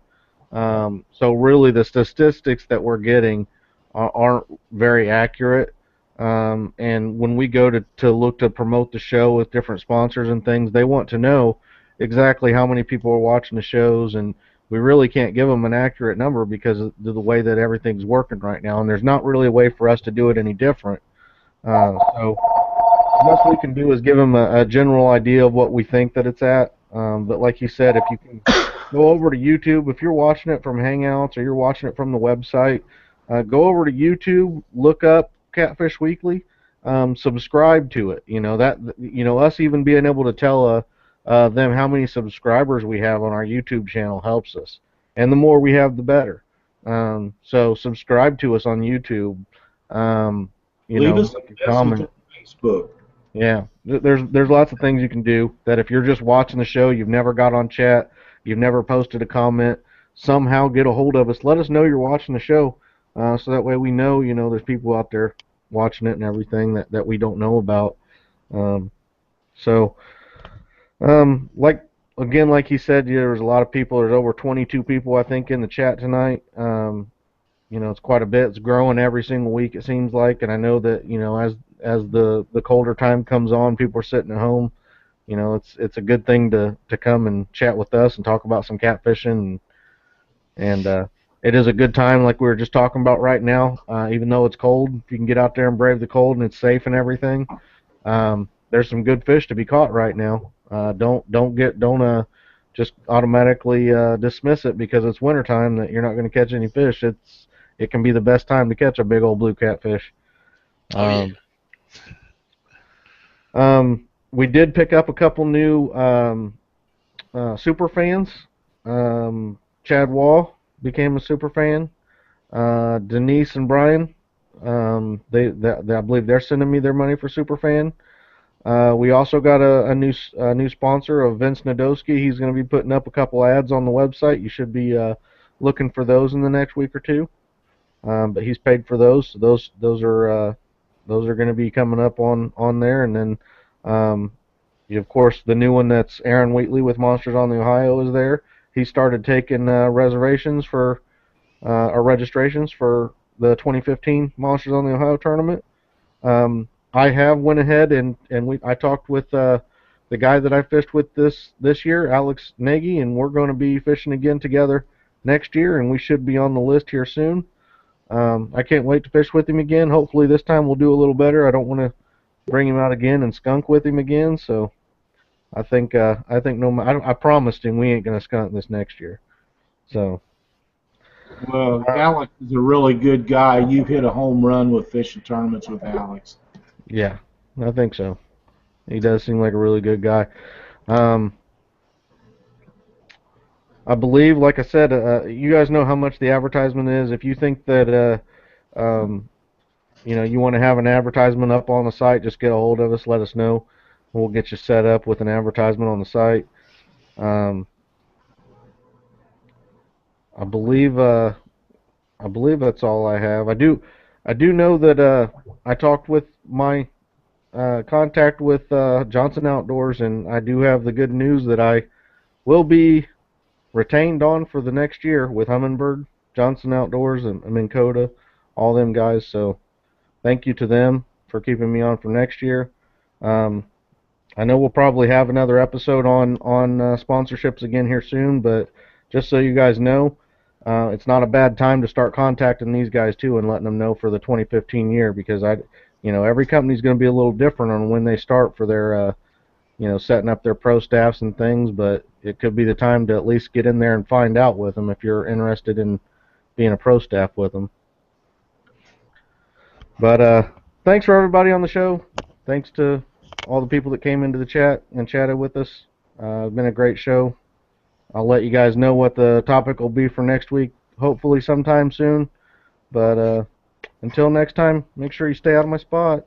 So really, the statistics that we're getting aren't very accurate. And when we go to look to promote the show with different sponsors and things, they want to know exactly how many people are watching the shows, and we really can't give them an accurate number because of the way that everything's working right now, and there's not really a way for us to do it any different. So the best we can do is give them a general idea of what we think that it's at. But like you said, if you can go over to YouTube, if you're watching it from Hangouts or you're watching it from the website, go over to YouTube, look up Catfish Weekly, subscribe to it. Us even being able to tell them how many subscribers we have on our YouTube channel helps us, and the more we have, the better. So subscribe to us on YouTube. Leave us a comment on Facebook. Yeah, there's lots of things you can do. That if you're just watching the show, you've never got on chat, you've never posted a comment, somehow get a hold of us. Let us know you're watching the show, so that way we know there's people out there watching it and everything that we don't know about. Like he said, there was a lot of people. There's over 22 people, I think, in the chat tonight. it's quite a bit. It's growing every single week, it seems like, and I know that, as the colder time comes on, people are sitting at home. It's a good thing to come and chat with us and talk about some catfishing, and it is a good time, like we were just talking about right now. Even though it's cold, if you can get out there and brave the cold and it's safe and everything, there's some good fish to be caught right now. Don't just automatically dismiss it because it's wintertime that you're not going to catch any fish. It can be the best time to catch a big old blue catfish. Oh yeah. We did pick up a couple new super fans. Chad Wall became a super fan. Denise and Brian, I believe they're sending me their money for super fan. We also got a new sponsor of Vince Nadowski. He's going to be putting up a couple ads on the website. You should be looking for those in the next week or two. But he's paid for those. So those are going to be coming up on there, and then of course the new one that's Aaron Wheatley with Monsters on the Ohio is there. He started taking reservations for or registrations for the 2015 Monsters on the Ohio tournament. I have went ahead and I talked with the guy that I fished with this year, Alex Nagy, and we're going to be fishing again together next year, and we should be on the list here soon. I can't wait to fish with him again. Hopefully this time we'll do a little better. I don't want to bring him out again and skunk with him again. So I think I promised him we ain't gonna skunk this next year. So. Well, Alex is a really good guy. You've hit a home run with fishing tournaments with Alex. Yeah, I think so. He does seem like a really good guy. I believe, like I said, you guys know how much the advertisement is. If you think that you want to have an advertisement up on the site, just get a hold of us. Let us know. We'll get you set up with an advertisement on the site. I believe that's all I have. I do know that I talked with my contact with Johnson Outdoors, and I do have the good news that I will be retained on for the next year with Humminbird, Johnson Outdoors, and Minn Kota, all them guys. So thank you to them for keeping me on for next year. I know we'll probably have another episode on sponsorships again here soon, but just so you guys know, it's not a bad time to start contacting these guys too and letting them know for the 2015 year, because every company's going to be a little different on when they start for their setting up their pro staffs and things, but it could be the time to at least get in there and find out with them if you're interested in being a pro staff with them. But thanks for everybody on the show. Thanks to all the people that came into the chat and chatted with us. It's been a great show. I'll let you guys know what the topic will be for next week, hopefully sometime soon. But until next time, make sure you stay out of my spot.